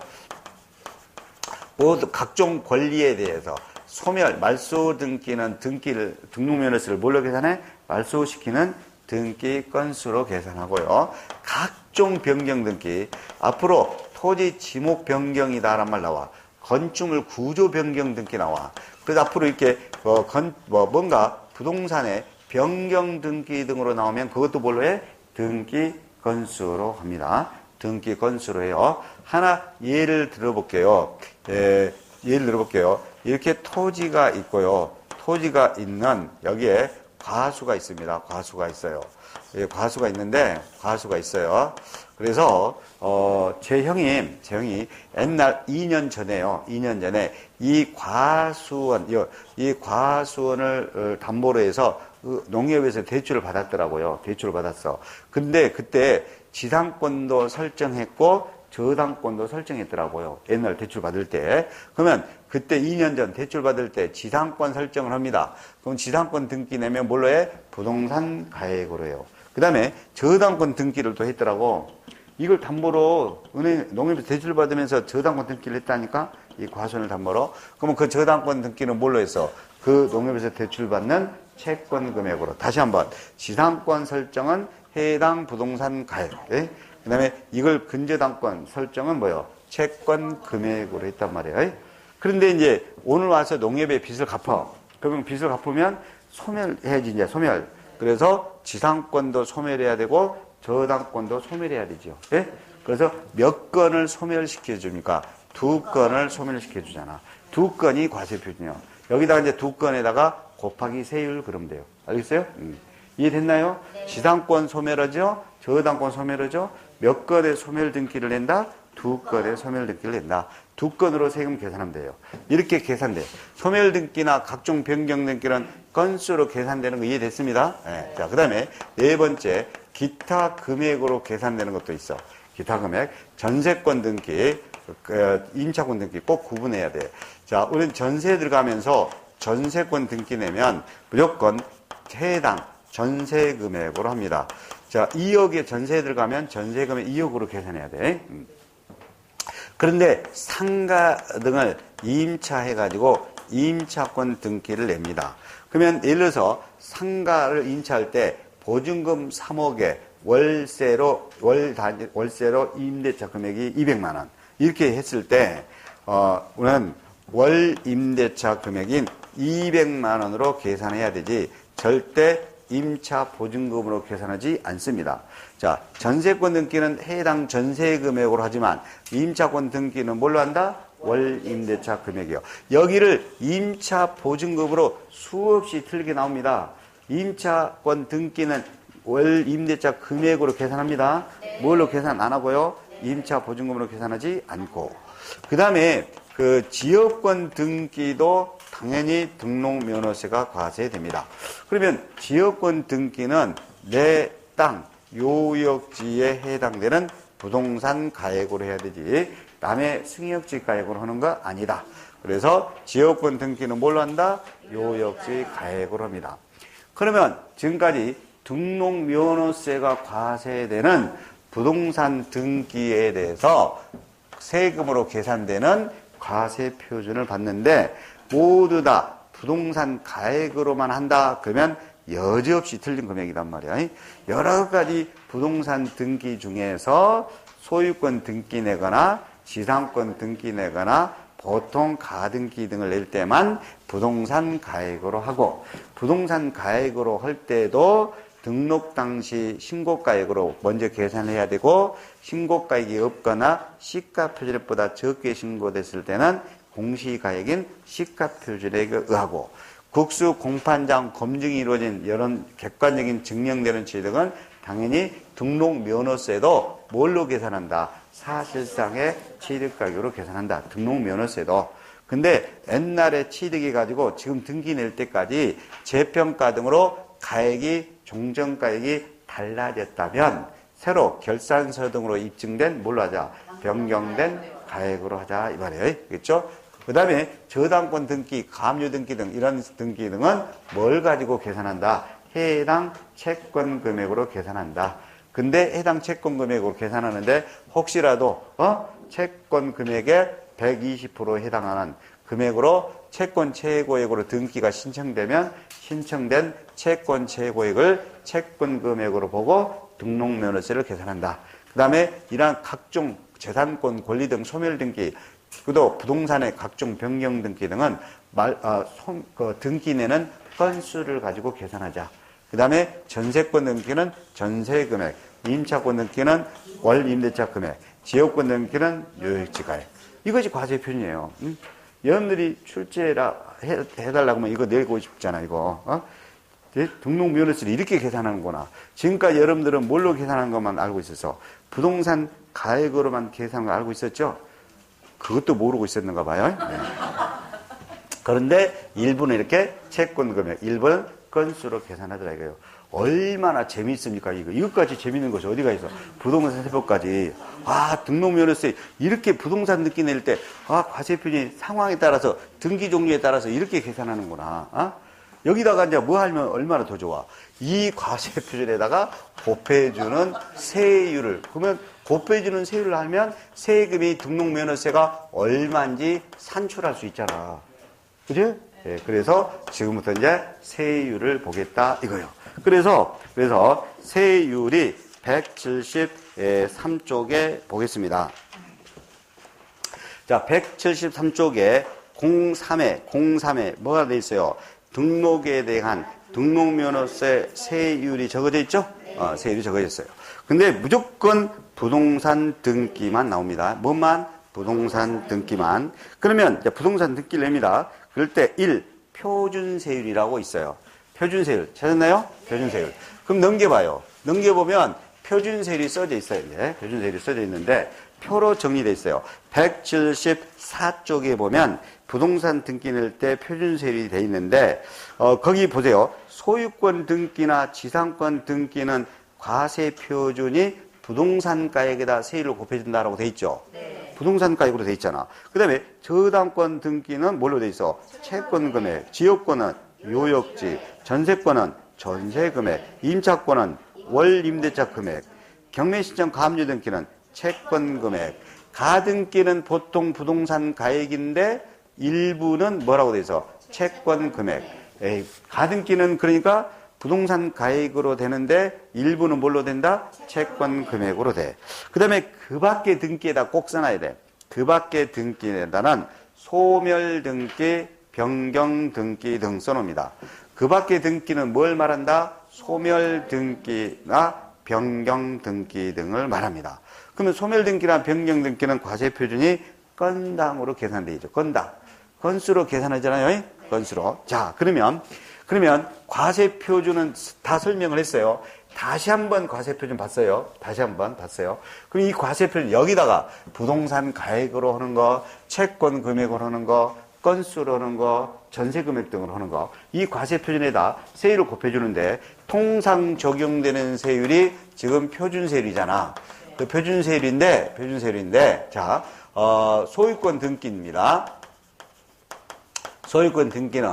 모두 각종 권리에 대해서 소멸, 말소 등기는 등록면허세를 뭘로 계산해? 말소시키는 등기 건수로 계산하고요. 각종 변경 등기, 앞으로 토지 지목 변경이다라는 말 나와. 건축물 구조 변경 등기 나와. 그래서 앞으로 이렇게 뭔가 부동산의 변경 등기 등으로 나오면 그것도 뭘로 해? 등기 건수로 합니다. 등기 건수로 해요. 하나 예를 들어볼게요. 예를 들어볼게요. 이렇게 토지가 있고요. 토지가 있는 여기에 과수가 있습니다. 과수가 있어요. 과수가 있는데 과수가 있어요. 그래서 제 형이 옛날 2년 전에요. 2년 전에 이 과수원을 담보로 해서 농협에서 대출을 받았더라고요. 대출을 받았어. 근데 그때 지상권도 설정했고 저당권도 설정했더라고요. 옛날 대출 받을 때. 그러면 그때 2년 전 대출 받을 때 지상권 설정을 합니다. 그럼 지상권 등기 내면 뭘로 해? 부동산 가액으로 해요. 그 다음에 저당권 등기를 또 했더라고. 이걸 담보로 농협에서 대출 받으면서 저당권 등기를 했다니까? 이 과수원을 담보로. 그러면 그 저당권 등기는 뭘로 했어? 그 농협에서 대출 받는 채권 금액으로. 다시 한번. 지상권 설정은 해당 부동산 가액. 그 다음에 이걸 근저당권 설정은 뭐요? 채권 금액으로 했단 말이에요. 그런데 이제 오늘 와서 농협에 빚을 갚아. 그러면 빚을 갚으면 소멸해야지, 이제 소멸. 그래서 지상권도 소멸해야 되고 저당권도 소멸해야 되죠. 예? 그래서 몇 건을 소멸시켜 줍니까? 2건을 소멸시켜 주잖아. 2건이 과세표준이요. 여기다가 이제 2건에다가 곱하기 세율 그러면 돼요. 알겠어요? 이해됐나요? 네. 지상권 소멸하죠? 저당권 소멸하죠? 몇 건의 소멸 등기를 낸다? 2건의 소멸 등기를 낸다. 2건으로 세금 계산하면 돼요. 이렇게 계산돼요. 소멸 등기나 각종 변경 등기는 건수로 계산되는 거 이해됐습니다? 네. 자, 그 다음에 네 번째, 기타 금액으로 계산되는 것도 있어. 기타 금액, 전세권 등기, 임차권 등기 꼭 구분해야 돼. 자, 우리는 전세 들어가면서 전세권 등기 내면 무조건 해당 전세 금액으로 합니다. 자, 2억에 전세에 들어가면 전세 금액 2억으로 계산해야 돼. 그런데 상가 등을 임차해가지고 임차권 등기를 냅니다. 그러면 예를 들어서 상가를 임차할 때 보증금 3억에 월세로 임대차 금액이 200만 원. 이렇게 했을 때, 우리는 월 임대차 금액인 200만 원으로 계산해야 되지, 절대 임차 보증금으로 계산하지 않습니다. 자, 전세권 등기는 해당 전세 금액으로 하지만 임차권 등기는 뭘로 한다? 월 임대차 금액이요. 여기를 임차 보증금으로 수없이 틀리게 나옵니다. 임차권 등기는 월 임대차 금액으로 계산합니다. 뭘로 계산 안 하고요? 임차 보증금으로 계산하지 않고. 그 다음에 그 지역권 등기도 당연히 등록면허세가 과세됩니다. 그러면 지역권 등기는 내 땅, 요역지에 해당되는 부동산 가액으로 해야 되지 남의 승역지 가액으로 하는 거 아니다. 그래서 지역권 등기는 뭘로 한다? 요역지 가액으로 합니다. 그러면 지금까지 등록면허세가 과세되는 부동산 등기에 대해서 세금으로 계산되는 과세 표준을 봤는데 모두 다 부동산 가액으로만 한다. 그러면 여지없이 틀린 금액이란 말이야. 여러 가지 부동산 등기 중에서 소유권 등기 내거나 지상권 등기 내거나 보통 가등기 등을 낼 때만 부동산 가액으로 하고, 부동산 가액으로 할 때도 등록 당시 신고가액으로 먼저 계산해야 되고, 신고가액이 없거나 시가표준액보다 적게 신고됐을 때는 공시가액인 시가표준액에 의하고, 국수 공판장 검증이 이루어진 이런 객관적인 증명되는 취득은 당연히 등록면허세도 뭘로 계산한다? 사실상의 취득가격으로 계산한다. 등록면허세도. 근데 옛날에 취득해 가지고 지금 등기 낼 때까지 재평가 등으로 가액이 종전가액이 달라졌다면 새로 결산서 등으로 입증된 뭘로 하자? 변경된 가액으로 하자 이 말이에요. 그렇죠? 그 다음에 저당권 등기, 감유 등기 등 이런 등기 등은 뭘 가지고 계산한다? 해당 채권 금액으로 계산한다. 근데 해당 채권 금액으로 계산하는데 혹시라도 채권 금액의 120%에 해당하는 금액으로 채권 최고액으로 등기가 신청되면 신청된 채권 최고액을 채권 금액으로 보고 등록면허세를 계산한다. 그 다음에 이러한 각종 재산권 권리 등 소멸 등기, 또 부동산의 각종 변경 등기 등은 등기 내는 건수를 가지고 계산하자. 그 다음에 전세권 등기는 전세 금액, 임차권 등기는 월 임대차 금액, 지역권 등기는 요역지 가액. 이것이 과세 표준이에요. 여러분들이 출제라 해달라고 하면 이거 내고 싶잖아, 이거. 등록면허세를 이렇게 계산하는구나. 지금까지 여러분들은 뭘로 계산하는 것만 알고 있어서 부동산 가액으로만 계산한 거 알고 있었죠? 그것도 모르고 있었는가 봐요. 네. 그런데 일부는 이렇게 채권 금액, 일부는 건수로 계산하더라 이거예요. 얼마나 재미있습니까 이거. 이것까지 재미있는 것이 어디가 있어. 부동산 세법까지. 등록면허세 이렇게 부동산 등기 낼 때 과세표준이 상황에 따라서 등기 종류에 따라서 이렇게 계산하는구나. 여기다가 이제 뭐 하면 얼마나 더 좋아. 이 과세표준에다가 곱해주는 세율을, 그러면 곱해주는 세율을 하면 세금이 등록면허세가 얼마인지 산출할 수 있잖아. 그죠? 네, 그래서 지금부터 이제 세율을 보겠다 이거예요. 그래서 세율이 173쪽에 보겠습니다. 자, 173쪽에 03에 뭐가 돼 있어요? 등록에 대한 등록면허세 세율이 적어져 있죠? 세율이 적어져 있어요. 근데 무조건 부동산 등기만 나옵니다. 뭐만? 부동산 등기만. 그러면 이제 부동산 등기를 냅니다. 그럴 때 1. 표준세율이라고 있어요. 표준세율. 찾았나요? 표준세율. 그럼 넘겨봐요. 넘겨보면 표준세율이 써져 있어요. 이제. 표준세율이 써져 있는데 표로 정리되어 있어요. 174쪽에 보면 부동산 등기 낼 때 표준세율이 되어 있는데 거기 보세요. 소유권 등기나 지상권 등기는 과세 표준이 부동산 가액에다 세율을 곱해준다라고 돼 있죠. 네. 부동산 가액으로 돼 있잖아. 그 다음에 저당권 등기는 뭘로 돼 있어? 채권 금액, 지역권은 요역지, 전세권은 전세 금액, 임차권은 월 임대차 금액, 경매신청 감유 등기는 채권 금액, 가등기는 보통 부동산 가액인데 일부는 뭐라고 돼 있어? 채권 금액. 가등기는 그러니까 부동산 가액으로 되는데 일부는 뭘로 된다? 채권 금액으로 돼. 그 다음에 그 밖에 등기에다 꼭 써놔야 돼. 그 밖에 등기에다는 소멸 등기, 변경 등기 등 써놓습니다. 그 밖에 등기는 뭘 말한다? 소멸 등기나 변경 등기 등을 말합니다. 그러면 소멸 등기나 변경 등기는 과세 표준이 건당으로 계산되어 있죠. 건당. 건수로 계산하잖아요. 건수로. 자, 그러면 과세 표준은 다 설명을 했어요. 다시 한번 과세 표준 봤어요. 그럼 이 과세 표준 여기다가 부동산 가액으로 하는 거, 채권 금액으로 하는 거, 건수로 하는 거, 전세 금액 등으로 하는 거, 이 과세 표준에다 세율을 곱해주는데 통상 적용되는 세율이 지금 표준세율이잖아. 그 표준세율인데, 자, 소유권 등기입니다. 소유권 등기는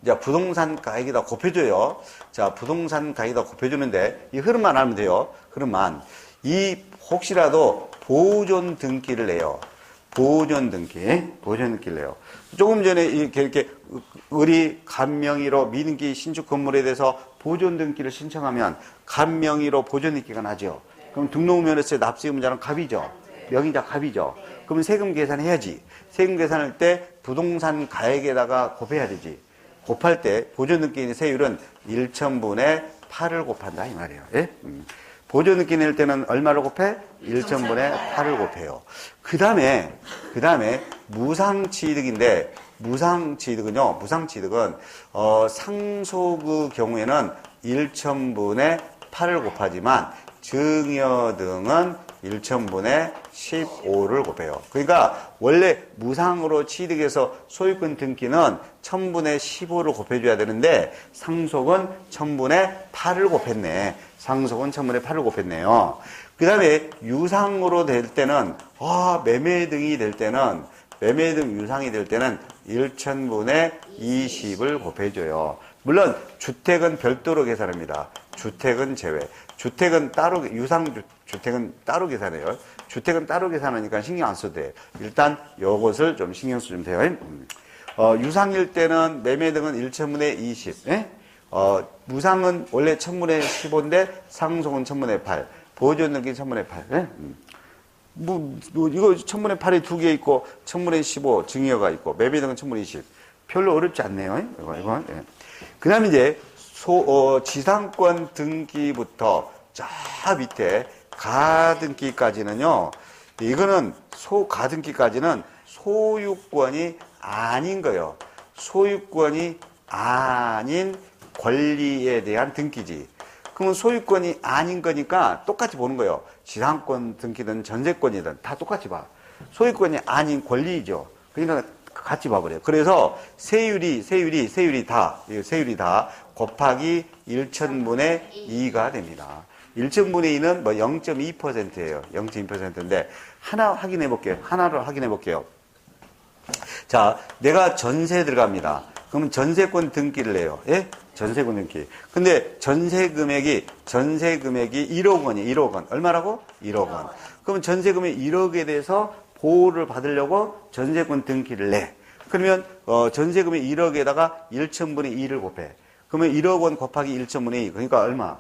이제 부동산 가액에다 곱해줘요. 자, 부동산 가액에다 곱해주는데 이 흐름만 알면 돼요. 흐름만. 이 혹시라도 보존 등기를 내요. 보존 등기를 내요. 조금 전에 이렇게 의리 간명의로 민기 신축 건물에 대해서 보존 등기를 신청하면 간명의로 보존 등기가 나죠. 그럼 등록면허세 납세의무자는 갑이죠. 명의자 갑이죠. 그러면 세금 계산해야지. 세금 계산할 때 부동산 가액에다가 곱해야 되지. 곱할 때 보존 등기 세율은 1,000분의 8을 곱한다 이 말이에요. 예? 보존 등기 낼 때는 얼마를 곱해? 1,000분의 8을 곱해요. 그 다음에 무상취득인데 무상취득은 상속의 경우에는 1,000분의 8을 곱하지만 증여등은 1,000분의 15를 곱해요. 그러니까 원래 무상으로 취득해서 소유권 등기는 1,000분의 15를 곱해줘야 되는데 상속은 1,000분의 8을 곱했네. 상속은 1,000분의 8을 곱했네요. 그 다음에 유상으로 될 때는 매매등이 될 때는 매매등 유상이 될 때는 1,000분의 20을 곱해줘요. 물론 주택은 별도로 계산합니다. 주택은 제외. 주택은 따로 주택은 따로 계산해요. 주택은 따로 계산하니까 신경 안 써도 돼. 일단 요것을 좀 신경 쓰면 돼요. 유상일 때는 매매등은 1,000분의 20. 무상은 원래 1,000분의 15인데 상속은 1,000분의 8. 보존등기 1,000분의 8. 이거 1,000분의 8이 2개 있고 1,000분의 15 증여가 있고 매매등은 1,000분의 20. 별로 어렵지 않네요. 이거. 그 다음에 이제 지상권 등기부터 저 밑에 가등기까지는요, 이거는 가등기까지는 소유권이 아닌 거예요. 소유권이 아닌 권리에 대한 등기지. 그러면 소유권이 아닌 거니까 똑같이 보는 거예요. 지상권 등기든 전세권이든 다 똑같이 봐. 소유권이 아닌 권리이죠. 그러니까 같이 봐버려요. 그래서 세율이 다 곱하기 1,000분의 2가 됩니다. 1,000분의 2는 0.2%예요. 0.2%인데 하나를 확인해 볼게요. 자, 내가 전세 들어갑니다. 그러면 전세권 등기를 해요. 예? 전세권 등기. 근데 전세 금액이 1억 원이에요. 1억 원. 얼마라고? 1억 원. 그러면 전세 금액 1억에 대해서 보호를 받으려고 전세권 등기를 내. 그러면 전세금의 1억에다가 1,000분의 2를 곱해. 그러면 1억 원 곱하기 1,000분의 2. 그러니까 얼마?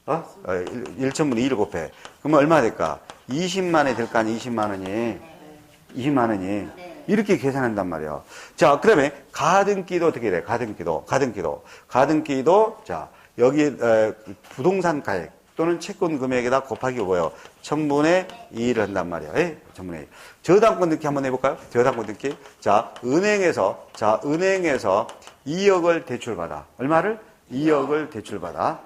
1,000분의 2를 곱해. 그러면 얼마 될까? 20만 원이 될까? 20만 원이. 20만 원이. 이렇게 계산한단 말이에요. 자, 그 다음에 가등기도 어떻게 돼? 가등기도. 자, 여기 부동산 가액 또는 채권 금액에다 곱하기 뭐예요? 1,000분의 2를 한단 말이에요. 1,000분의 2. 저당권 등기 한번 해볼까요? 저당권 등기. 자, 은행에서 2억을 대출받아. 얼마를? 2억을 대출받아.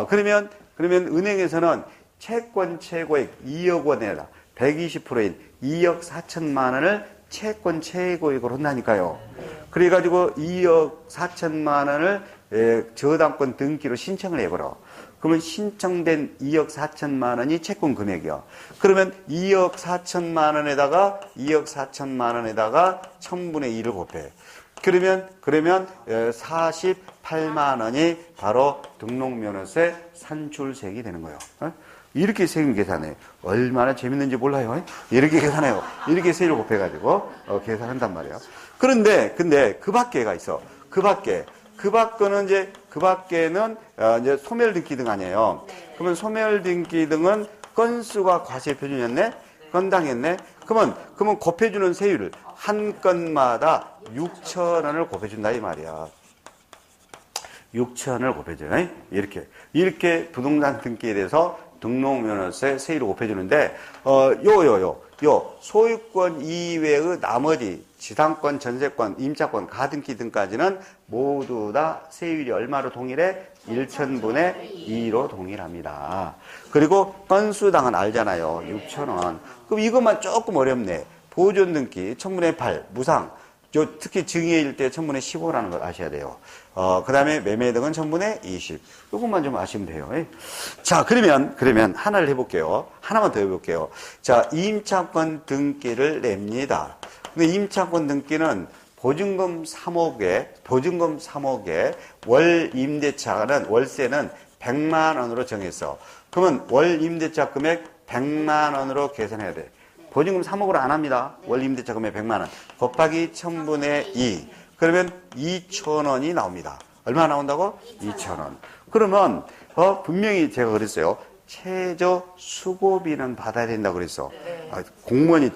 그러면 은행에서는 채권 최고액 2억 원에다 120%인 2억 4천만 원을 채권 최고액으로 한다니까요. 그래가지고 2억 4천만 원을 저당권 등기로 신청을 해버려. 그러면 신청된 2억 4천만 원이 채권 금액이요. 그러면 2억 4천만 원에다가 1,000분의 2를 곱해. 그러면 48만 원이 바로 등록면허세 산출세액이 되는 거예요. 이렇게 세금 계산해요. 얼마나 재밌는지 몰라요. 이렇게 계산해요. 이렇게 세율을 곱해가지고 계산한단 말이에요. 그런데 그 밖에가 있어. 그 밖에는 이제 소멸등기 등 아니에요. 그러면 소멸등기 등은 건수가 과세 표준이었네? 건당했네? 그러면 곱해주는 세율을 한 건마다 6,000원을 곱해준다 이 말이야. 6,000원을 곱해줘요. 이렇게 부동산 등기에 대해서 등록면허세 세율을 곱해주는데, 소유권 이외의 나머지 지상권, 전세권, 임차권, 가등기 등까지는 모두 다 세율이 얼마로 동일해? 1,000분의 2로 동일합니다. 그리고 건수당은 알잖아요. 6,000원. 그럼 이것만 조금 어렵네. 보존 등기 1,000분의 8, 무상. 특히 증여일 때 1,000분의 15라는 걸 아셔야 돼요. 그 다음에 매매 등은 1,000분의 20. 이것만 좀 아시면 돼요. 자, 그러면 하나를 해볼게요. 하나만 더 해볼게요. 자, 임차권 등기를 냅니다. 근데 임차권 등기는 보증금 3억에 월 임대차는 월세는 100만 원으로 정했어. 그러면 월 임대차 금액 100만 원으로 계산해야 돼. 보증금 3억으로 안 합니다. 원리임대차 금액 100만 원. 곱하기 1000분의 2. 그러면 2,000원이 나옵니다. 얼마 나온다고? 2,000원. 그러면 분명히 제가 그랬어요. 최저 수고비는 받아야 된다고 그랬어.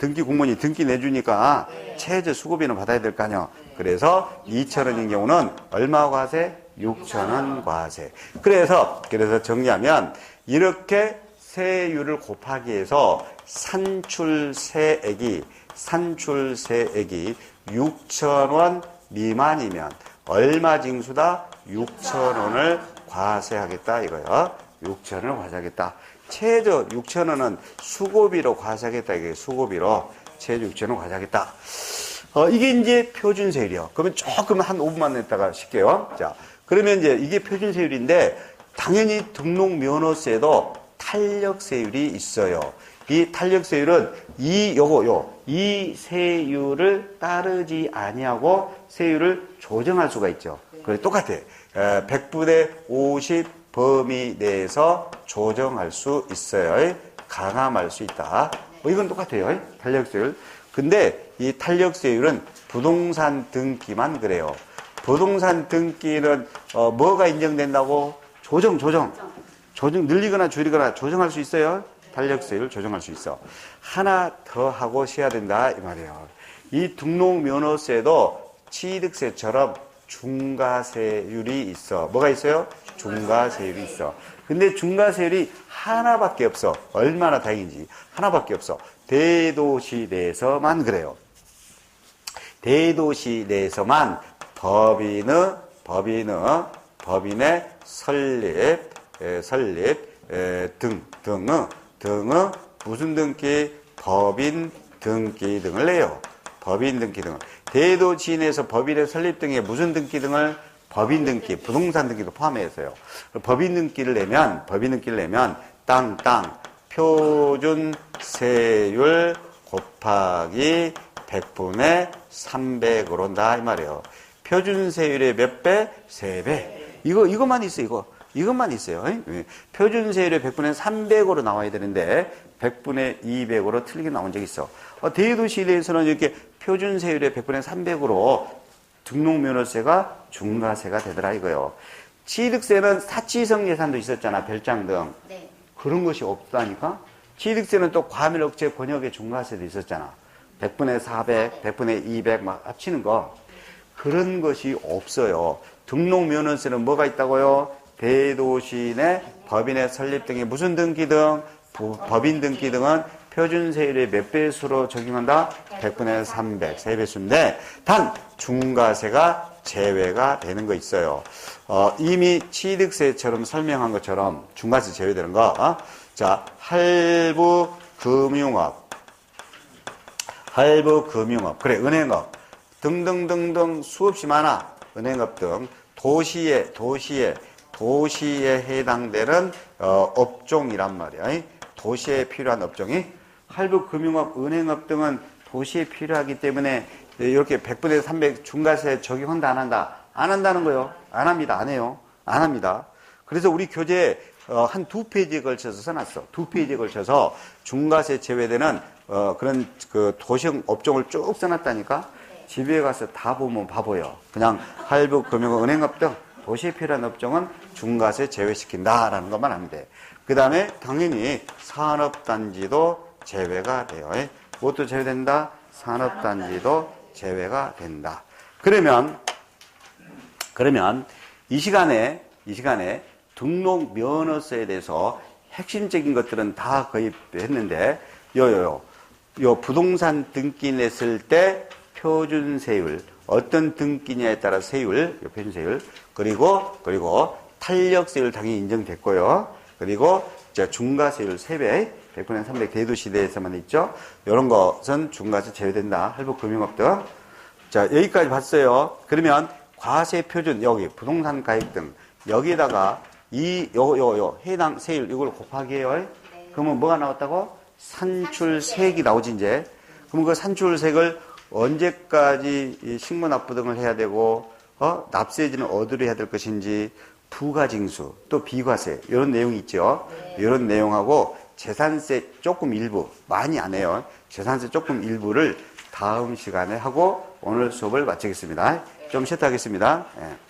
등기 공무원이 등기 내주니까 최저 수고비는 받아야 될 거 아니야. 그래서 2,000원인 경우는 얼마 과세? 6,000원 과세. 그래서 정리하면 이렇게 세율을 곱하기 해서 산출세액이 6,000원 미만이면 얼마 징수다? 6,000원을 과세하겠다 이거요. 6,000원을 과세하겠다. 최저 6,000원은 수고비로 과세하겠다 이게 수고비로 최저 6,000원 과세하겠다. 이게 이제 표준세율이요. 그러면 조금 한 5분만 냈다가 쉴게요. 자, 그러면 이제 이게 표준세율인데 당연히 등록면허세도 탄력세율이 있어요. 이 탄력세율은 이 세율을 따르지 아니하고 세율을 조정할 수가 있죠. 그래 똑같아. 100분의 50 범위 내에서 조정할 수 있어요. 강함할 수 있다. 이건 똑같아요. 탄력세율. 근데 이 탄력세율은 부동산 등기만 그래요. 부동산 등기는 뭐가 인정된다고? 조정 늘리거나 줄이거나 조정할 수 있어요. 탄력세율 조정할 수 있어. 하나 더 하고 쉬어야 된다 이 말이에요. 이 등록면허세도 취득세처럼 중과세율이 있어. 뭐가 있어요? 중과세율이 있어. 근데 중과세율이 하나밖에 없어. 얼마나 다행인지. 하나밖에 없어. 대도시 내에서만 그래요. 대도시 내에서만 법인의 설립 등의 무슨 등기? 법인 등기 등을 내요. 법인 등기 등을. 대도시 내에서 법인의 설립 등의 무슨 등기 등을? 법인 등기, 부동산 등기도 포함해서요. 법인 등기를 내면 땅 표준세율 곱하기 100분의 300으로 온다 이 말이에요. 표준세율의 몇 배? 3배. 이것만 있어 이것만 있어요. 표준세율의 100분의 300으로 나와야 되는데 100분의 200으로 틀리게 나온 적이 있어. 대도시에 대해서는 이렇게 표준세율의 100분의 300으로 등록면허세가 중과세가 되더라 이거요. 취득세는 사치성 예산도 있었잖아. 별장 등. 네. 그런 것이 없다니까. 취득세는 또 과밀억제 권역의 중과세도 있었잖아. 100분의 400, 100분의 200 막 합치는 거. 그런 것이 없어요. 등록면허세는 뭐가 있다고요? 대도시 내 법인의 설립 등의 무슨 등기 등? 법인 등기 등은 표준세율의 몇 배수로 적용한다? 100분의 300, 3배수인데 단 중과세가 제외가 되는 거 있어요. 이미 취득세처럼 설명한 것처럼 중과세 제외되는 거. 자, 할부금융업, 그래, 은행업 등등등등 수없이 많아. 은행업 등 도시에 해당되는 업종이란 말이야. 도시에 필요한 업종이 할부금융업, 은행업 등은 도시에 필요하기 때문에 이렇게 100분의 300 중과세 적용한다 안 한다? 안 한다는 거요. 안 합니다. 안 해요. 안 합니다. 그래서 우리 교재에 한 2페이지에 걸쳐서 써놨어. 2페이지에 걸쳐서 중과세 제외되는 그런 그 도시형 업종을 쭉 써놨다니까. 집에 가서 다 보면 바보요. 그냥 할부금융업, 은행업 등 도시에 필요한 업종은 중과세 제외시킨다라는 것만 하면 돼. 그 다음에 당연히 산업단지도 제외가 돼요. 무엇도 제외된다? 산업단지도 제외가 된다. 그러면 이 시간에 등록 면허세에 대해서 핵심적인 것들은 다 거의 했는데 요 부동산 등기 냈을 때 표준세율 어떤 등기냐에 따라 세율, 표준세율 그리고 탄력세율 당연히 인정됐고요. 그리고 중과세율 3배 100분의 300 대도시대에서만 있죠. 이런 것은 중과세 제외된다. 할부금융업 등. 자, 여기까지 봤어요. 그러면 과세 표준 여기 부동산 가액 등 여기에다가 해당 세율 이걸 곱하기 해요. 네. 그러면 뭐가 나왔다고? 산출세액이 나오지 이제. 그럼 그 산출세액을 언제까지 신고납부 등을 해야 되고 납세지는 어디로 해야 될 것인지 부가징수 또 비과세 이런 내용이 있죠. 네. 이런 내용하고 재산세 조금 일부, 많이 안 해요. 재산세 조금 일부를 다음 시간에 하고 오늘 수업을 마치겠습니다. 좀 쉬었다 하겠습니다. 예.